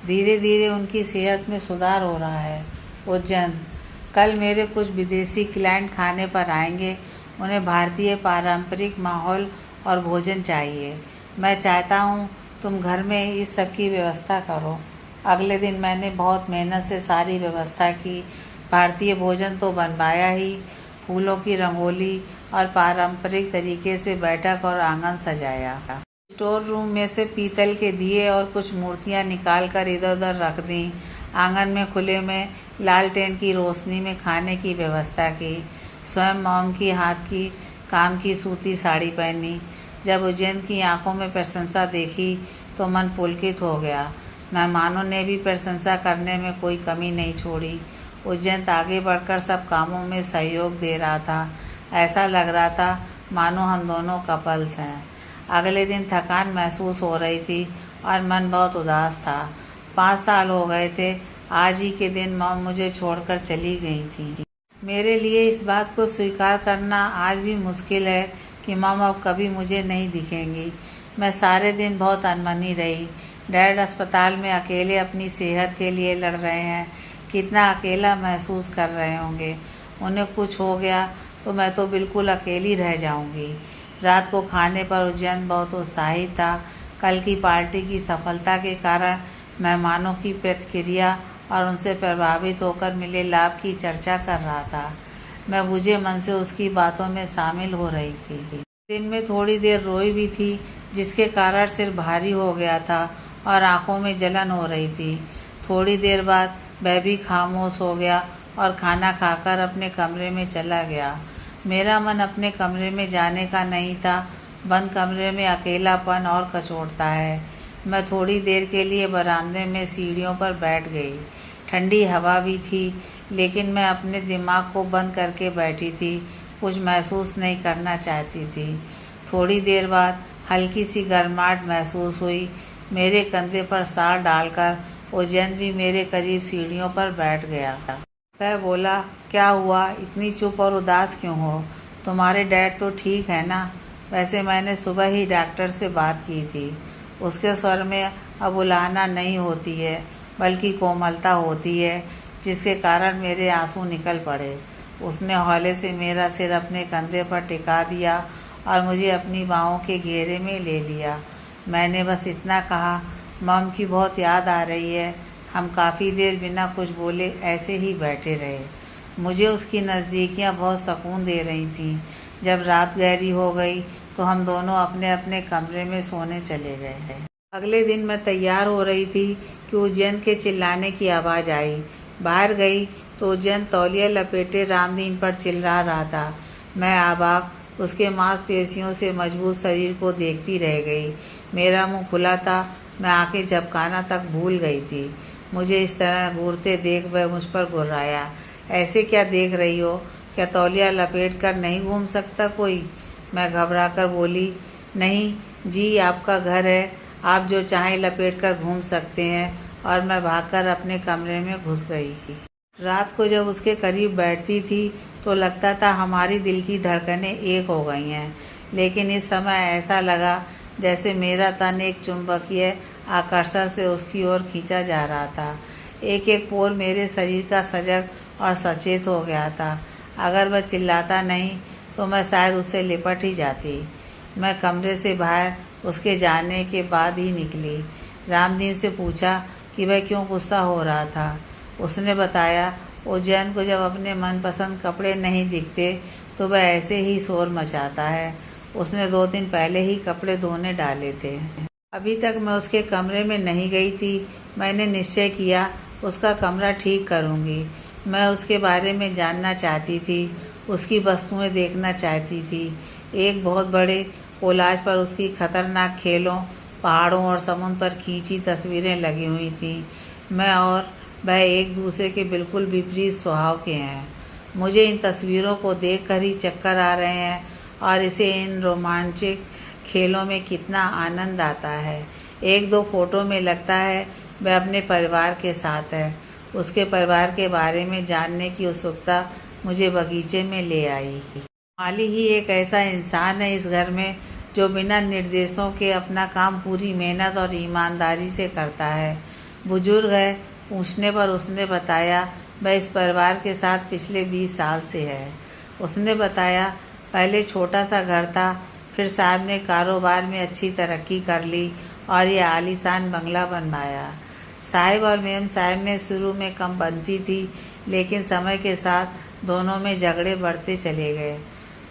धीरे धीरे उनकी सेहत में सुधार हो रहा है। उज्जैन, कल मेरे कुछ विदेशी क्लाइंट खाने पर आएंगे। उन्हें भारतीय पारंपरिक माहौल और भोजन चाहिए। मैं चाहता हूँ तुम घर में इस सब की व्यवस्था करो। अगले दिन मैंने बहुत मेहनत से सारी व्यवस्था की। भारतीय भोजन तो बनवाया ही, फूलों की रंगोली और पारंपरिक तरीके से बैठक और आंगन सजाया। स्टोर रूम में से पीतल के दिए और कुछ मूर्तियां निकालकर इधर उधर रख दी। आंगन में खुले में लालटेन की रोशनी में खाने की व्यवस्था की। स्वयं मॉम की हाथ की काम की सूती साड़ी पहनी। जब उज्जैन की आंखों में प्रशंसा देखी तो मन पुलकित हो गया। मेहमानों ने भी प्रशंसा करने में कोई कमी नहीं छोड़ी। उज्जैन आगे बढ़कर सब कामों में सहयोग दे रहा था। ऐसा लग रहा था मानो हम दोनों कपल्स हैं। अगले दिन थकान महसूस हो रही थी और मन बहुत उदास था। 5 साल हो गए थे, आज ही के दिन मॉम मुझे छोड़कर चली गई थी। मेरे लिए इस बात को स्वीकार करना आज भी मुश्किल है कि मॉम अब कभी मुझे नहीं दिखेंगी। मैं सारे दिन बहुत अनमनी रही। डैड अस्पताल में अकेले अपनी सेहत के लिए लड़ रहे हैं। कितना अकेला महसूस कर रहे होंगे। उन्हें कुछ हो गया तो मैं तो बिल्कुल अकेली रह जाऊंगी। रात को खाने पर उज्जैन बहुत उत्साहित था। कल की पार्टी की सफलता के कारण मेहमानों की प्रतिक्रिया और उनसे प्रभावित होकर मिले लाभ की चर्चा कर रहा था। मैं बुझे मन से उसकी बातों में शामिल हो रही थी। दिन में थोड़ी देर रोई भी थी, जिसके कारण सिर भारी हो गया था और आंखों में जलन हो रही थी। थोड़ी देर बाद वह भी खामोश हो गया और खाना खाकर अपने कमरे में चला गया। मेरा मन अपने कमरे में जाने का नहीं था। बंद कमरे में अकेलापन और कचोटता है। मैं थोड़ी देर के लिए बरामदे में सीढ़ियों पर बैठ गई। ठंडी हवा भी थी, लेकिन मैं अपने दिमाग को बंद करके बैठी थी। कुछ महसूस नहीं करना चाहती थी। थोड़ी देर बाद हल्की सी गर्माहट महसूस हुई। मेरे कंधे पर सार डालकर उज्जैन भी मेरे करीब सीढ़ियों पर बैठ गया। वह बोला, क्या हुआ, इतनी चुप और उदास क्यों हो? तुम्हारे डैड तो ठीक है ना? वैसे मैंने सुबह ही डॉक्टर से बात की थी। उसके स्वर में अब उलाहना नहीं होती है, बल्कि कोमलता होती है, जिसके कारण मेरे आंसू निकल पड़े। उसने हौले से मेरा सिर अपने कंधे पर टिका दिया और मुझे अपनी बाहों के घेरे में ले लिया। मैंने बस इतना कहा, मॉम की बहुत याद आ रही है। हम काफ़ी देर बिना कुछ बोले ऐसे ही बैठे रहे। मुझे उसकी नज़दीकियाँ बहुत सुकून दे रही थीं। जब रात गहरी हो गई तो हम दोनों अपने अपने कमरे में सोने चले गए। अगले दिन मैं तैयार हो रही थी कि उज्जैन के चिल्लाने की आवाज़ आई। बाहर गई तो उज्जैन तौलिया लपेटे रामदीन पर चिल्ला रहा था। मैं अवाक उसके मांसपेशियों से मजबूत शरीर को देखती रह गई। मेरा मुंह खुला था, मैं आंखें झपकाना तक भूल गई थी। मुझे इस तरह घूरते देख वह मुझ पर गुर्राया। ऐसे क्या देख रही हो? क्या तौलिया लपेट कर नहीं घूम सकता कोई? मैं घबराकर बोली, नहीं जी, आपका घर है, आप जो चाहें लपेट कर घूम सकते हैं। और मैं भागकर अपने कमरे में घुस गई। रात को जब उसके करीब बैठती थी तो लगता था हमारी दिल की धड़कनें एक हो गई हैं। लेकिन इस समय ऐसा लगा जैसे मेरा तन एक चुंबकीय आकर्षण से उसकी ओर खींचा जा रहा था। एक एक पोर मेरे शरीर का सजग और सचेत हो गया था। अगर वह चिल्लाता नहीं तो मैं शायद उससे लिपट ही जाती। मैं कमरे से बाहर उसके जाने के बाद ही निकली। रामदीन से पूछा कि वह क्यों गुस्सा हो रहा था। उसने बताया, उज्जैन को जब अपने मनपसंद कपड़े नहीं दिखते तो वह ऐसे ही शोर मचाता है। उसने 2 दिन पहले ही कपड़े धोने डाले थे। अभी तक मैं उसके कमरे में नहीं गई थी। मैंने निश्चय किया उसका कमरा ठीक करूँगी। मैं उसके बारे में जानना चाहती थी, उसकी वस्तुएं देखना चाहती थी। एक बहुत बड़े कोलाज पर उसकी खतरनाक खेलों, पहाड़ों और समुद्र पर खींची तस्वीरें लगी हुई थीं। मैं और वह एक दूसरे के बिल्कुल विपरीत स्वभाव के हैं। मुझे इन तस्वीरों को देखकर ही चक्कर आ रहे हैं और इसे इन रोमांचक खेलों में कितना आनंद आता है। 1-2 फोटो में लगता है वह अपने परिवार के साथ है। उसके परिवार के बारे में जानने की उत्सुकता मुझे बगीचे में ले आई। माली ही एक ऐसा इंसान है इस घर में जो बिना निर्देशों के अपना काम पूरी मेहनत और ईमानदारी से करता है। बुजुर्ग है, पूछने पर उसने बताया वह इस परिवार के साथ पिछले 20 साल से है। उसने बताया पहले छोटा सा घर था, फिर साहब ने कारोबार में अच्छी तरक्की कर ली और ये आलीशान बंगला बनवाया। साहिब और मेम साहिब में शुरू में कम बनती थी, लेकिन समय के साथ दोनों में झगड़े बढ़ते चले गए।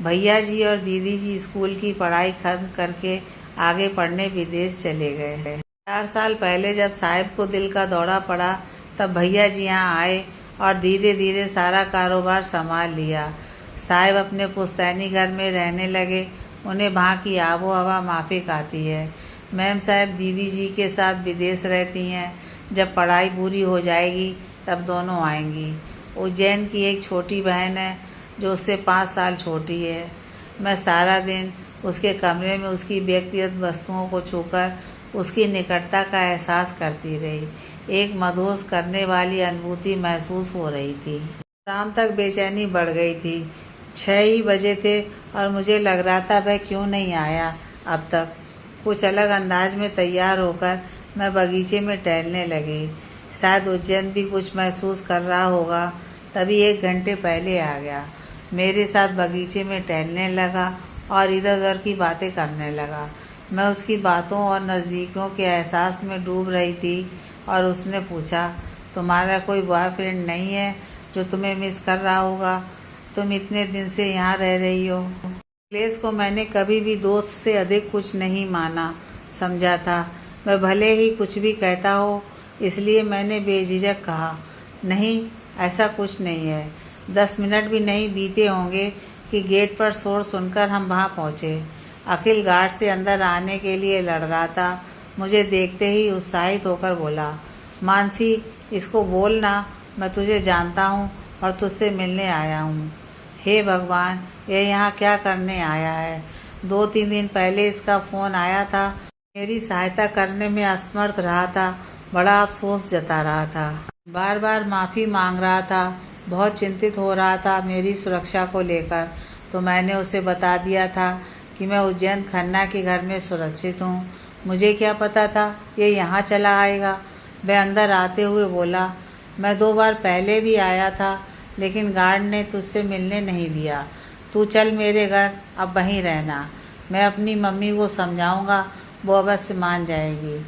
भैया जी और दीदी जी स्कूल की पढ़ाई खत्म करके आगे पढ़ने विदेश चले गए। 4 साल पहले जब साहिब को दिल का दौरा पड़ा तब भैया जी यहाँ आए और धीरे धीरे सारा कारोबार संभाल लिया। साहिब अपने पुश्तैनी घर में रहने लगे। उन्हें वहाँ की आबो हवा माफिक आती है। मैम साहब दीदी जी के साथ विदेश रहती हैं। जब पढ़ाई पूरी हो जाएगी तब दोनों आएंगी। उज्जैन की एक छोटी बहन है जो उससे 5 साल छोटी है। मैं सारा दिन उसके कमरे में उसकी व्यक्तिगत वस्तुओं को छूकर उसकी निकटता का एहसास करती रही। एक मदहोश करने वाली अनुभूति महसूस हो रही थी। शाम तक बेचैनी बढ़ गई थी। 6 ही बजे थे और मुझे लग रहा था वह क्यों नहीं आया अब तक। कुछ अलग अंदाज में तैयार होकर मैं बगीचे में टहलने लगी। शायद उज्जैन भी कुछ महसूस कर रहा होगा, तभी 1 घंटे पहले आ गया। मेरे साथ बगीचे में टहलने लगा और इधर उधर की बातें करने लगा। मैं उसकी बातों और नज़दीकियों के एहसास में डूब रही थी और उसने पूछा, तुम्हारा कोई बॉयफ्रेंड नहीं है जो तुम्हें मिस कर रहा होगा? तुम इतने दिन से यहाँ रह रही हो। अखिलेश को मैंने कभी भी दोस्त से अधिक कुछ नहीं माना समझा था। मैं भले ही कुछ भी कहता हो, इसलिए मैंने बेझिझक कहा, नहीं ऐसा कुछ नहीं है। 10 मिनट भी नहीं बीते होंगे कि गेट पर शोर सुनकर हम वहाँ पहुँचे। अखिल गार्ड से अंदर आने के लिए लड़ रहा था। मुझे देखते ही उत्साहित होकर बोला, मानसी इसको बोलना मैं तुझे जानता हूँ और तुझसे मिलने आया हूँ। हे भगवान, यह यहाँ क्या करने आया है? 2-3 दिन पहले इसका फ़ोन आया था। मेरी सहायता करने में असमर्थ रहा था। बड़ा अफसोस जता रहा था। बार बार माफ़ी मांग रहा था। बहुत चिंतित हो रहा था मेरी सुरक्षा को लेकर। तो मैंने उसे बता दिया था कि मैं उज्जैन खन्ना के घर में सुरक्षित हूँ। मुझे क्या पता था ये यहाँ चला आएगा। वह अंदर आते हुए बोला, मैं 2 बार पहले भी आया था लेकिन गार्ड ने तुझसे मिलने नहीं दिया। तू चल मेरे घर, अब वहीं रहना। मैं अपनी मम्मी को समझाऊंगा, वो अवश्य मान जाएगी।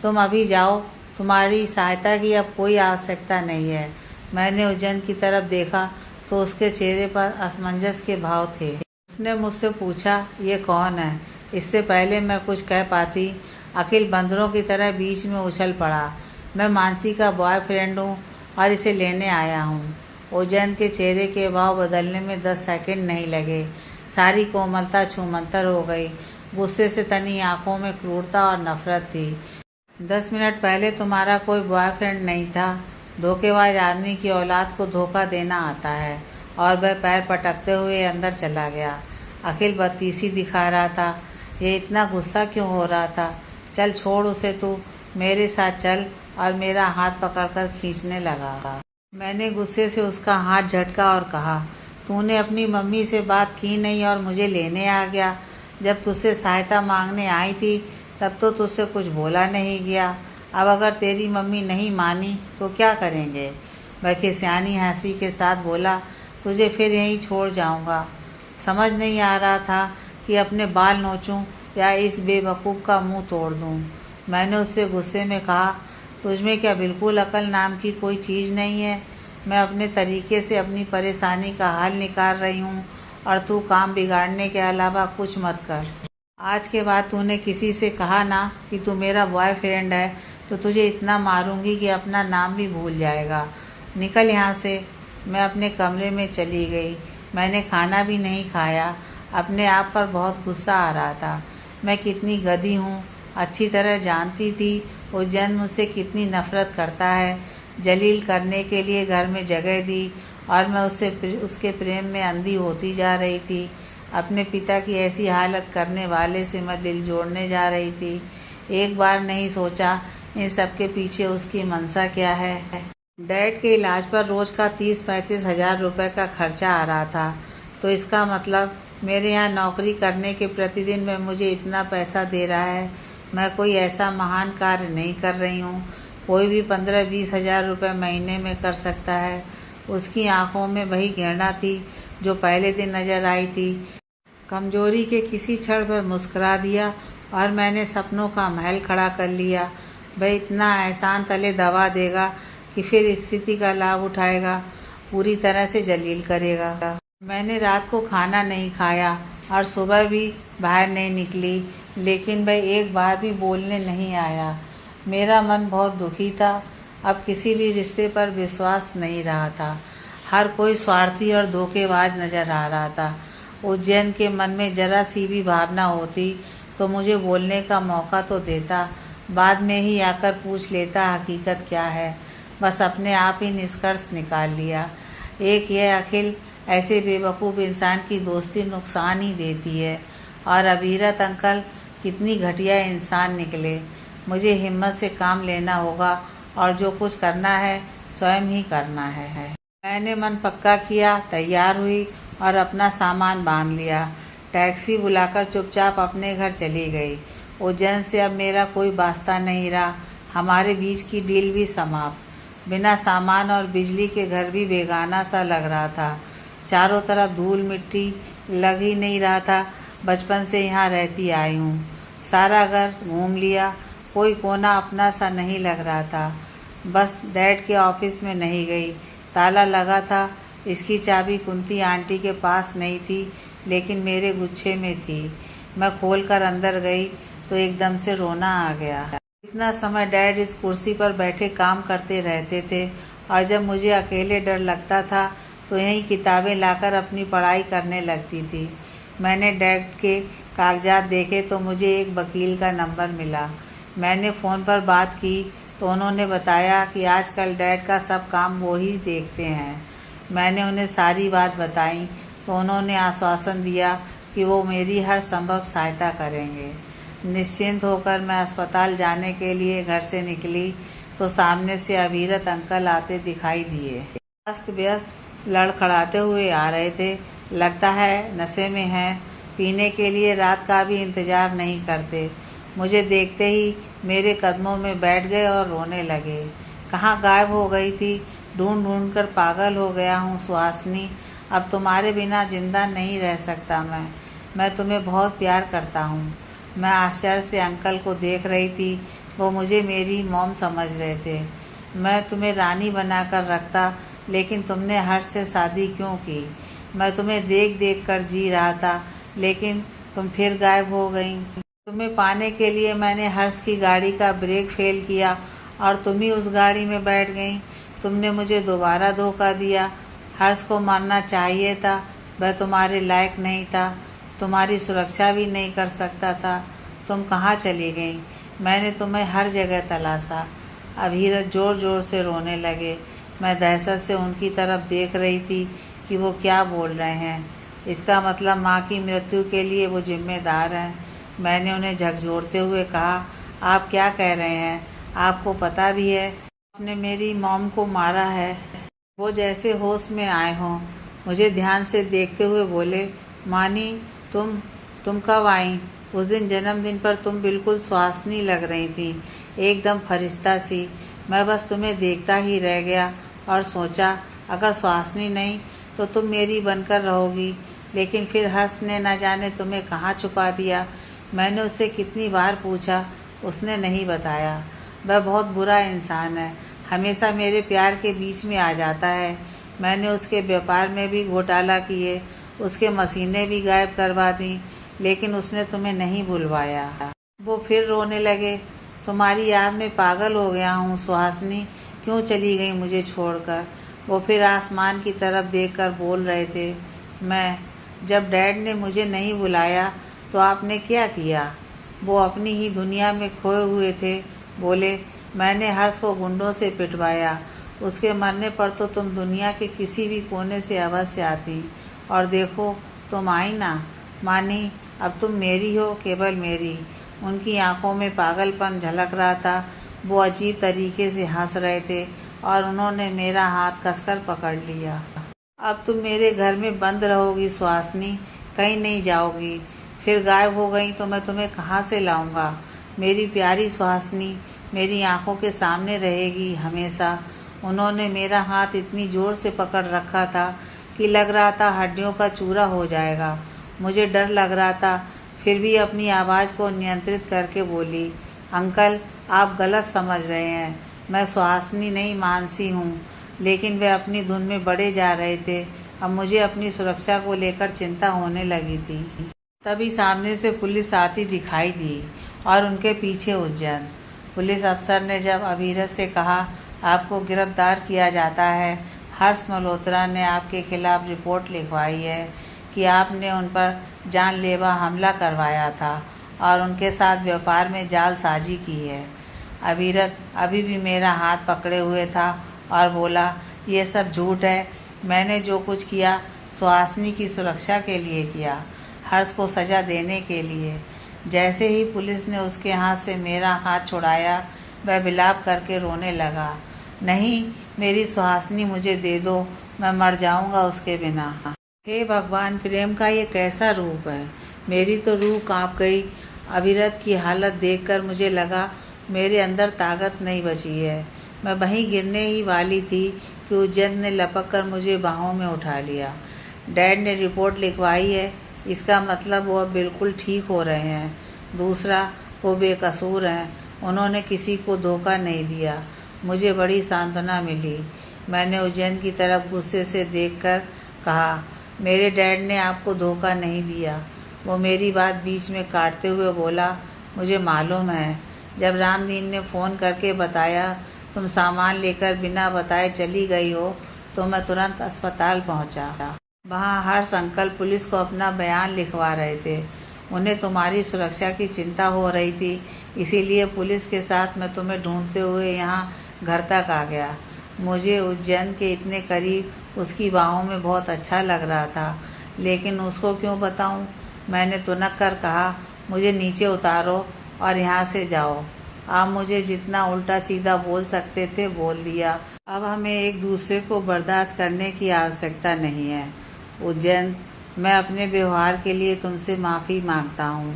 तुम अभी जाओ, तुम्हारी सहायता की अब कोई आवश्यकता नहीं है। मैंने उज्जैन की तरफ देखा तो उसके चेहरे पर असमंजस के भाव थे। उसने मुझसे पूछा, ये कौन है? इससे पहले मैं कुछ कह पाती, अखिल बंदरों की तरह बीच में उछल पड़ा। मैं मानसी का बॉयफ्रेंड हूँ और इसे लेने आया हूँ। उज्जैन के चेहरे के भाव बदलने में 10 सेकंड नहीं लगे। सारी कोमलता छूमंतर हो गई। गुस्से से तनी आंखों में क्रूरता और नफरत थी। 10 मिनट पहले तुम्हारा कोई बॉयफ्रेंड नहीं था। धोखेबाज आदमी की औलाद को धोखा देना आता है। और वह पैर पटकते हुए अंदर चला गया। अखिल बत्तीसी दिखा रहा था। ये इतना गुस्सा क्यों हो रहा था? चल छोड़ उसे, तू मेरे साथ चल, और मेरा हाथ पकड़कर खींचने लगा। मैंने गुस्से से उसका हाथ झटका और कहा, तूने अपनी मम्मी से बात की नहीं और मुझे लेने आ गया। जब तुझसे सहायता मांगने आई थी तब तो तुझसे कुछ बोला नहीं गया। अब अगर तेरी मम्मी नहीं मानी तो क्या करेंगे? वह खिसियानी हंसी के साथ बोला, तुझे फिर यहीं छोड़ जाऊंगा। समझ नहीं आ रहा था कि अपने बाल नोचूं या इस बेवकूफ़ का मुंह तोड़ दूं। मैंने उससे गुस्से में कहा, तुझमें क्या बिल्कुल अकल नाम की कोई चीज़ नहीं है? मैं अपने तरीके से अपनी परेशानी का हल निकाल रही हूँ और तू काम बिगाड़ने के अलावा कुछ मत कर। आज के बाद तूने किसी से कहा ना कि तू मेरा बॉयफ्रेंड है तो तुझे इतना मारूंगी कि अपना नाम भी भूल जाएगा। निकल यहाँ से। मैं अपने कमरे में चली गई। मैंने खाना भी नहीं खाया। अपने आप पर बहुत गुस्सा आ रहा था। मैं कितनी गधी हूँ। अच्छी तरह जानती थी उज्जैन मुझसे कितनी नफरत करता है। जलील करने के लिए घर में जगह दी और मैं उसके प्रेम में अंधी होती जा रही थी। अपने पिता की ऐसी हालत करने वाले से मैं दिल जोड़ने जा रही थी। एक बार नहीं सोचा इन सब के पीछे उसकी मंशा क्या है। डैड के इलाज पर रोज का 30-35 हज़ार रुपये का खर्चा आ रहा था। तो इसका मतलब मेरे यहाँ नौकरी करने के प्रतिदिन वह मुझे इतना पैसा दे रहा है। मैं कोई ऐसा महान कार्य नहीं कर रही हूँ। कोई भी 15-20 हज़ार रुपये महीने में कर सकता है। उसकी आंखों में वही घृणा थी जो पहले दिन नजर आई थी। कमजोरी के किसी क्षण पर मुस्कुरा दिया और मैंने सपनों का महल खड़ा कर लिया। वह इतना एहसान तले दबा देगा कि फिर स्थिति का लाभ उठाएगा, पूरी तरह से जलील करेगा। मैंने रात को खाना नहीं खाया और सुबह भी बाहर नहीं निकली, लेकिन वह एक बार भी बोलने नहीं आया। मेरा मन बहुत दुखी था। अब किसी भी रिश्ते पर विश्वास नहीं रहा था। हर कोई स्वार्थी और धोखेबाज नजर आ रहा था। उज्जैन के मन में जरा सी भी भावना होती तो मुझे बोलने का मौका तो देता, बाद में ही आकर पूछ लेता हकीकत क्या है। बस अपने आप ही निष्कर्ष निकाल लिया। एक यह अखिल, ऐसे बेवकूफ़ इंसान की दोस्ती नुकसान ही देती है। और अभीरत अंकल कितनी घटिया इंसान निकले। मुझे हिम्मत से काम लेना होगा और जो कुछ करना है स्वयं ही करना है। मैंने मन पक्का किया, तैयार हुई और अपना सामान बांध लिया। टैक्सी बुलाकर चुपचाप अपने घर चली गई। उज्जैन से अब मेरा कोई वास्ता नहीं रहा। हमारे बीच की डील भी समाप्त। बिना सामान और बिजली के घर भी बेगाना सा लग रहा था। चारों तरफ धूल मिट्टी, लग ही नहीं रहा था बचपन से यहाँ रहती आई हूँ। सारा घर घूम लिया, कोई कोना अपना सा नहीं लग रहा था। बस डैड के ऑफिस में नहीं गई, ताला लगा था। इसकी चाबी कुंती आंटी के पास नहीं थी, लेकिन मेरे गुच्छे में थी। मैं खोलकर अंदर गई तो एकदम से रोना आ गया। इतना समय डैड इस कुर्सी पर बैठे काम करते रहते थे और जब मुझे अकेले डर लगता था तो यही किताबें लाकर अपनी पढ़ाई करने लगती थी। मैंने डैड के कागजात देखे तो मुझे एक वकील का नंबर मिला। मैंने फ़ोन पर बात की तो उन्होंने बताया कि आजकल डैड का सब काम वो ही देखते हैं। मैंने उन्हें सारी बात बताई तो उन्होंने आश्वासन दिया कि वो मेरी हर संभव सहायता करेंगे। निश्चिंत होकर मैं अस्पताल जाने के लिए घर से निकली तो सामने से अभीरत अंकल आते दिखाई दिए। अस्त व्यस्त लड़खड़ाते हुए आ रहे थे। लगता है नशे में हैं, पीने के लिए रात का भी इंतजार नहीं करते। मुझे देखते ही मेरे कदमों में बैठ गए और रोने लगे। कहाँ गायब हो गई थी, ढूंढ ढूंढ कर पागल हो गया हूँ सुहासिनी। अब तुम्हारे बिना जिंदा नहीं रह सकता मैं तुम्हें बहुत प्यार करता हूँ। मैं आश्चर्य से अंकल को देख रही थी। वो मुझे मेरी मॉम समझ रहे थे। मैं तुम्हें रानी बनाकर रखता, लेकिन तुमने हर्ष से शादी क्यों की? मैं तुम्हें देख देख कर जी रहा था, लेकिन तुम फिर गायब हो गई। तुम्हें पाने के लिए मैंने हर्ष की गाड़ी का ब्रेक फेल किया और तुम ही उस गाड़ी में बैठ गई। तुमने मुझे दोबारा धोखा दिया। हर्ष को मारना चाहिए था, वह तुम्हारे लायक नहीं था, तुम्हारी सुरक्षा भी नहीं कर सकता था। तुम कहाँ चली गई? मैंने तुम्हें हर जगह तलाशा। अभीरत जोर जोर से रोने लगे। मैं दहशत से उनकी तरफ देख रही थी कि वो क्या बोल रहे हैं। इसका मतलब माँ की मृत्यु के लिए वो जिम्मेदार हैं। मैंने उन्हें झकझोरते हुए कहा, आप क्या कह रहे हैं? आपको पता भी है आपने मेरी मॉम को मारा है? वो जैसे होश में आए हों, मुझे ध्यान से देखते हुए बोले, मानी तुम कब आई? उस दिन जन्मदिन पर तुम बिल्कुल सुहासिनी लग रही थी, एकदम फरिश्ता सी। मैं बस तुम्हें देखता ही रह गया और सोचा अगर सुहासिनी नहीं तो तुम मेरी बनकर रहोगी। लेकिन फिर हर्ष ने न जाने तुम्हें कहाँ छुपा दिया। मैंने उससे कितनी बार पूछा, उसने नहीं बताया। वह बहुत बुरा इंसान है, हमेशा मेरे प्यार के बीच में आ जाता है। मैंने उसके व्यापार में भी घोटाला किए, उसके मशीनें भी गायब करवा दी, लेकिन उसने तुम्हें नहीं बुलवाया। वो फिर रोने लगे। तुम्हारी याद में पागल हो गया हूँ सुहासिनी, क्यों चली गई मुझे छोड़कर? वो फिर आसमान की तरफ देखकर बोल रहे थे, जब डैड ने मुझे नहीं बुलाया तो आपने क्या किया? वो अपनी ही दुनिया में खोए हुए थे। बोले, मैंने हर्ष को गुंडों से पिटवाया। उसके मरने पर तो तुम दुनिया के किसी भी कोने से अवश्य आती, और देखो तुम आई ना। मानी, अब तुम मेरी हो, केवल मेरी। उनकी आंखों में पागलपन झलक रहा था। वो अजीब तरीके से हंस रहे थे और उन्होंने मेरा हाथ कसकर पकड़ लिया। अब तुम मेरे घर में बंद रहोगी सुहासिनी, कहीं नहीं जाओगी। फिर गायब हो गई तो मैं तुम्हें कहाँ से लाऊंगा? मेरी प्यारी सुहासिनी मेरी आंखों के सामने रहेगी हमेशा। उन्होंने मेरा हाथ इतनी ज़ोर से पकड़ रखा था कि लग रहा था हड्डियों का चूरा हो जाएगा। मुझे डर लग रहा था, फिर भी अपनी आवाज़ को नियंत्रित करके बोली, अंकल आप गलत समझ रहे हैं। मैं सुहासिनी नहीं मानसी हूँ, लेकिन वे अपनी धुन में बढ़े जा रहे थे। अब मुझे अपनी सुरक्षा को लेकर चिंता होने लगी थी। तभी सामने से पुलिस आती दिखाई दी और उनके पीछे उज्जैन। पुलिस अफसर ने जब अभिरत से कहा, आपको गिरफ्तार किया जाता है। हर्ष मल्होत्रा ने आपके खिलाफ रिपोर्ट लिखवाई है कि आपने उन पर जानलेवा हमला करवाया था और उनके साथ व्यापार में जालसाजी की है। अभिरत अभी भी मेरा हाथ पकड़े हुए था और बोला, ये सब झूठ है। मैंने जो कुछ किया सुहासिनी की सुरक्षा के लिए किया, हर्ष को सज़ा देने के लिए। जैसे ही पुलिस ने उसके हाथ से मेरा हाथ छुड़ाया, वह विलाप करके रोने लगा। नहीं, मेरी सुहासिनी मुझे दे दो, मैं मर जाऊंगा उसके बिना। हे भगवान, प्रेम का ये कैसा रूप है। मेरी तो रूह कांप गई। अभिरत की हालत देखकर मुझे लगा मेरे अंदर ताकत नहीं बची है। मैं वहीं गिरने ही वाली थी कि उज्जैन ने लपक कर मुझे बाहों में उठा लिया। डैड ने रिपोर्ट लिखवाई है, इसका मतलब वो अब बिल्कुल ठीक हो रहे हैं। दूसरा, वो बेकसूर हैं, उन्होंने किसी को धोखा नहीं दिया। मुझे बड़ी सांत्वना मिली। मैंने उज्जैन की तरफ गुस्से से देखकर कहा, मेरे डैड ने आपको धोखा नहीं दिया। वो मेरी बात बीच में काटते हुए बोला, मुझे मालूम है। जब रामदीन ने फ़ोन करके बताया तुम सामान लेकर बिना बताए चली गई हो, तो मैं तुरंत अस्पताल पहुंचा। वहाँ हर्ष अंकल पुलिस को अपना बयान लिखवा रहे थे। उन्हें तुम्हारी सुरक्षा की चिंता हो रही थी, इसीलिए पुलिस के साथ मैं तुम्हें ढूंढते हुए यहाँ घर तक आ गया। मुझे उज्जैन के इतने करीब उसकी बाहों में बहुत अच्छा लग रहा था, लेकिन उसको क्यों बताऊं? मैंने तुनक कर कहा, मुझे नीचे उतारो और यहाँ से जाओ। आप मुझे जितना उल्टा सीधा बोल सकते थे बोल दिया। अब हमें एक दूसरे को बर्दाश्त करने की आवश्यकता नहीं है। उज्जैन, मैं अपने व्यवहार के लिए तुमसे माफ़ी मांगता हूँ।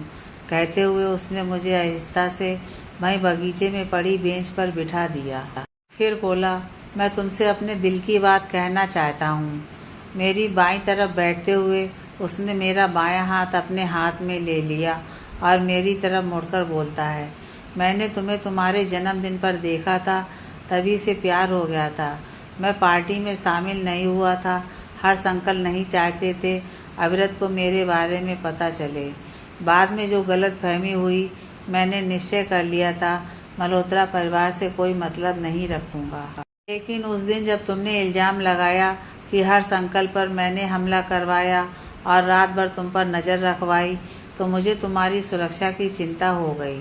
कहते हुए उसने मुझे आहिस्ता से वहीं बगीचे में पड़ी बेंच पर बिठा दिया। फिर बोला, मैं तुमसे अपने दिल की बात कहना चाहता हूँ। मेरी बाईं तरफ बैठते हुए उसने मेरा बायां हाथ अपने हाथ में ले लिया और मेरी तरफ मुड़कर बोलता है, मैंने तुम्हें तुम्हारे जन्मदिन पर देखा था, तभी से प्यार हो गया था। मैं पार्टी में शामिल नहीं हुआ था। हर्ष अंकल नहीं चाहते थे अभिरत को मेरे बारे में पता चले। बाद में जो गलतफहमी हुई, मैंने निश्चय कर लिया था मल्होत्रा परिवार से कोई मतलब नहीं रखूँगा। लेकिन उस दिन जब तुमने इल्ज़ाम लगाया कि हर्ष अंकल पर मैंने हमला करवाया और रात भर तुम पर नज़र रखवाई, तो मुझे तुम्हारी सुरक्षा की चिंता हो गई।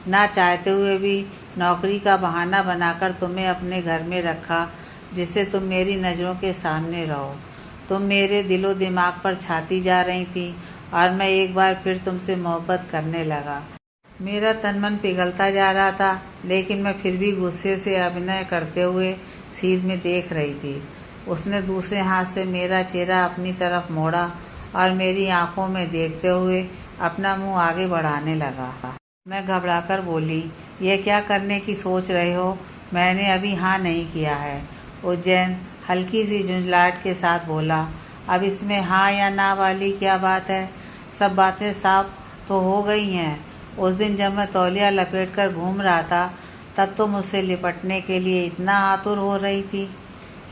ना चाहते हुए भी नौकरी का बहाना बनाकर तुम्हें अपने घर में रखा, जिससे तुम मेरी नज़रों के सामने रहो। तुम मेरे दिलो दिमाग पर छाती जा रही थी और मैं एक बार फिर तुमसे मोहब्बत करने लगा। मेरा तन मन पिघलता जा रहा था, लेकिन मैं फिर भी गुस्से से अभिनय करते हुए सीध में देख रही थी। उसने दूसरे हाथ से मेरा चेहरा अपनी तरफ मोड़ा और मेरी आंखों में देखते हुए अपना मुंह आगे बढ़ाने लगा। मैं घबराकर बोली, यह क्या करने की सोच रहे हो? मैंने अभी हाँ नहीं किया है। उज्जैन हल्की सी झुंझलाहट के साथ बोला, अब इसमें हाँ या ना वाली क्या बात है? सब बातें साफ तो हो गई हैं। उस दिन जब मैं तौलिया लपेटकर घूम रहा था, तब तो मुझसे लिपटने के लिए इतना आतुर हो रही थी।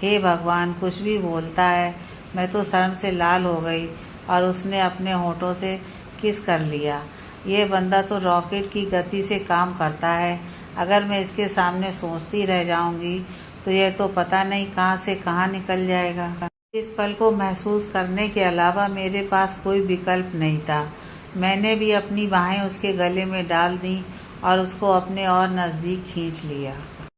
हे भगवान, कुछ भी बोलता है। मैं तो शर्म से लाल हो गई और उसने अपने होठों से किस कर लिया। ये बंदा तो रॉकेट की गति से काम करता है। अगर मैं इसके सामने सोचती रह जाऊंगी तो यह तो पता नहीं कहाँ से कहाँ निकल जाएगा। इस पल को महसूस करने के अलावा मेरे पास कोई विकल्प नहीं था। मैंने भी अपनी बाहें उसके गले में डाल दी और उसको अपने और नज़दीक खींच लिया।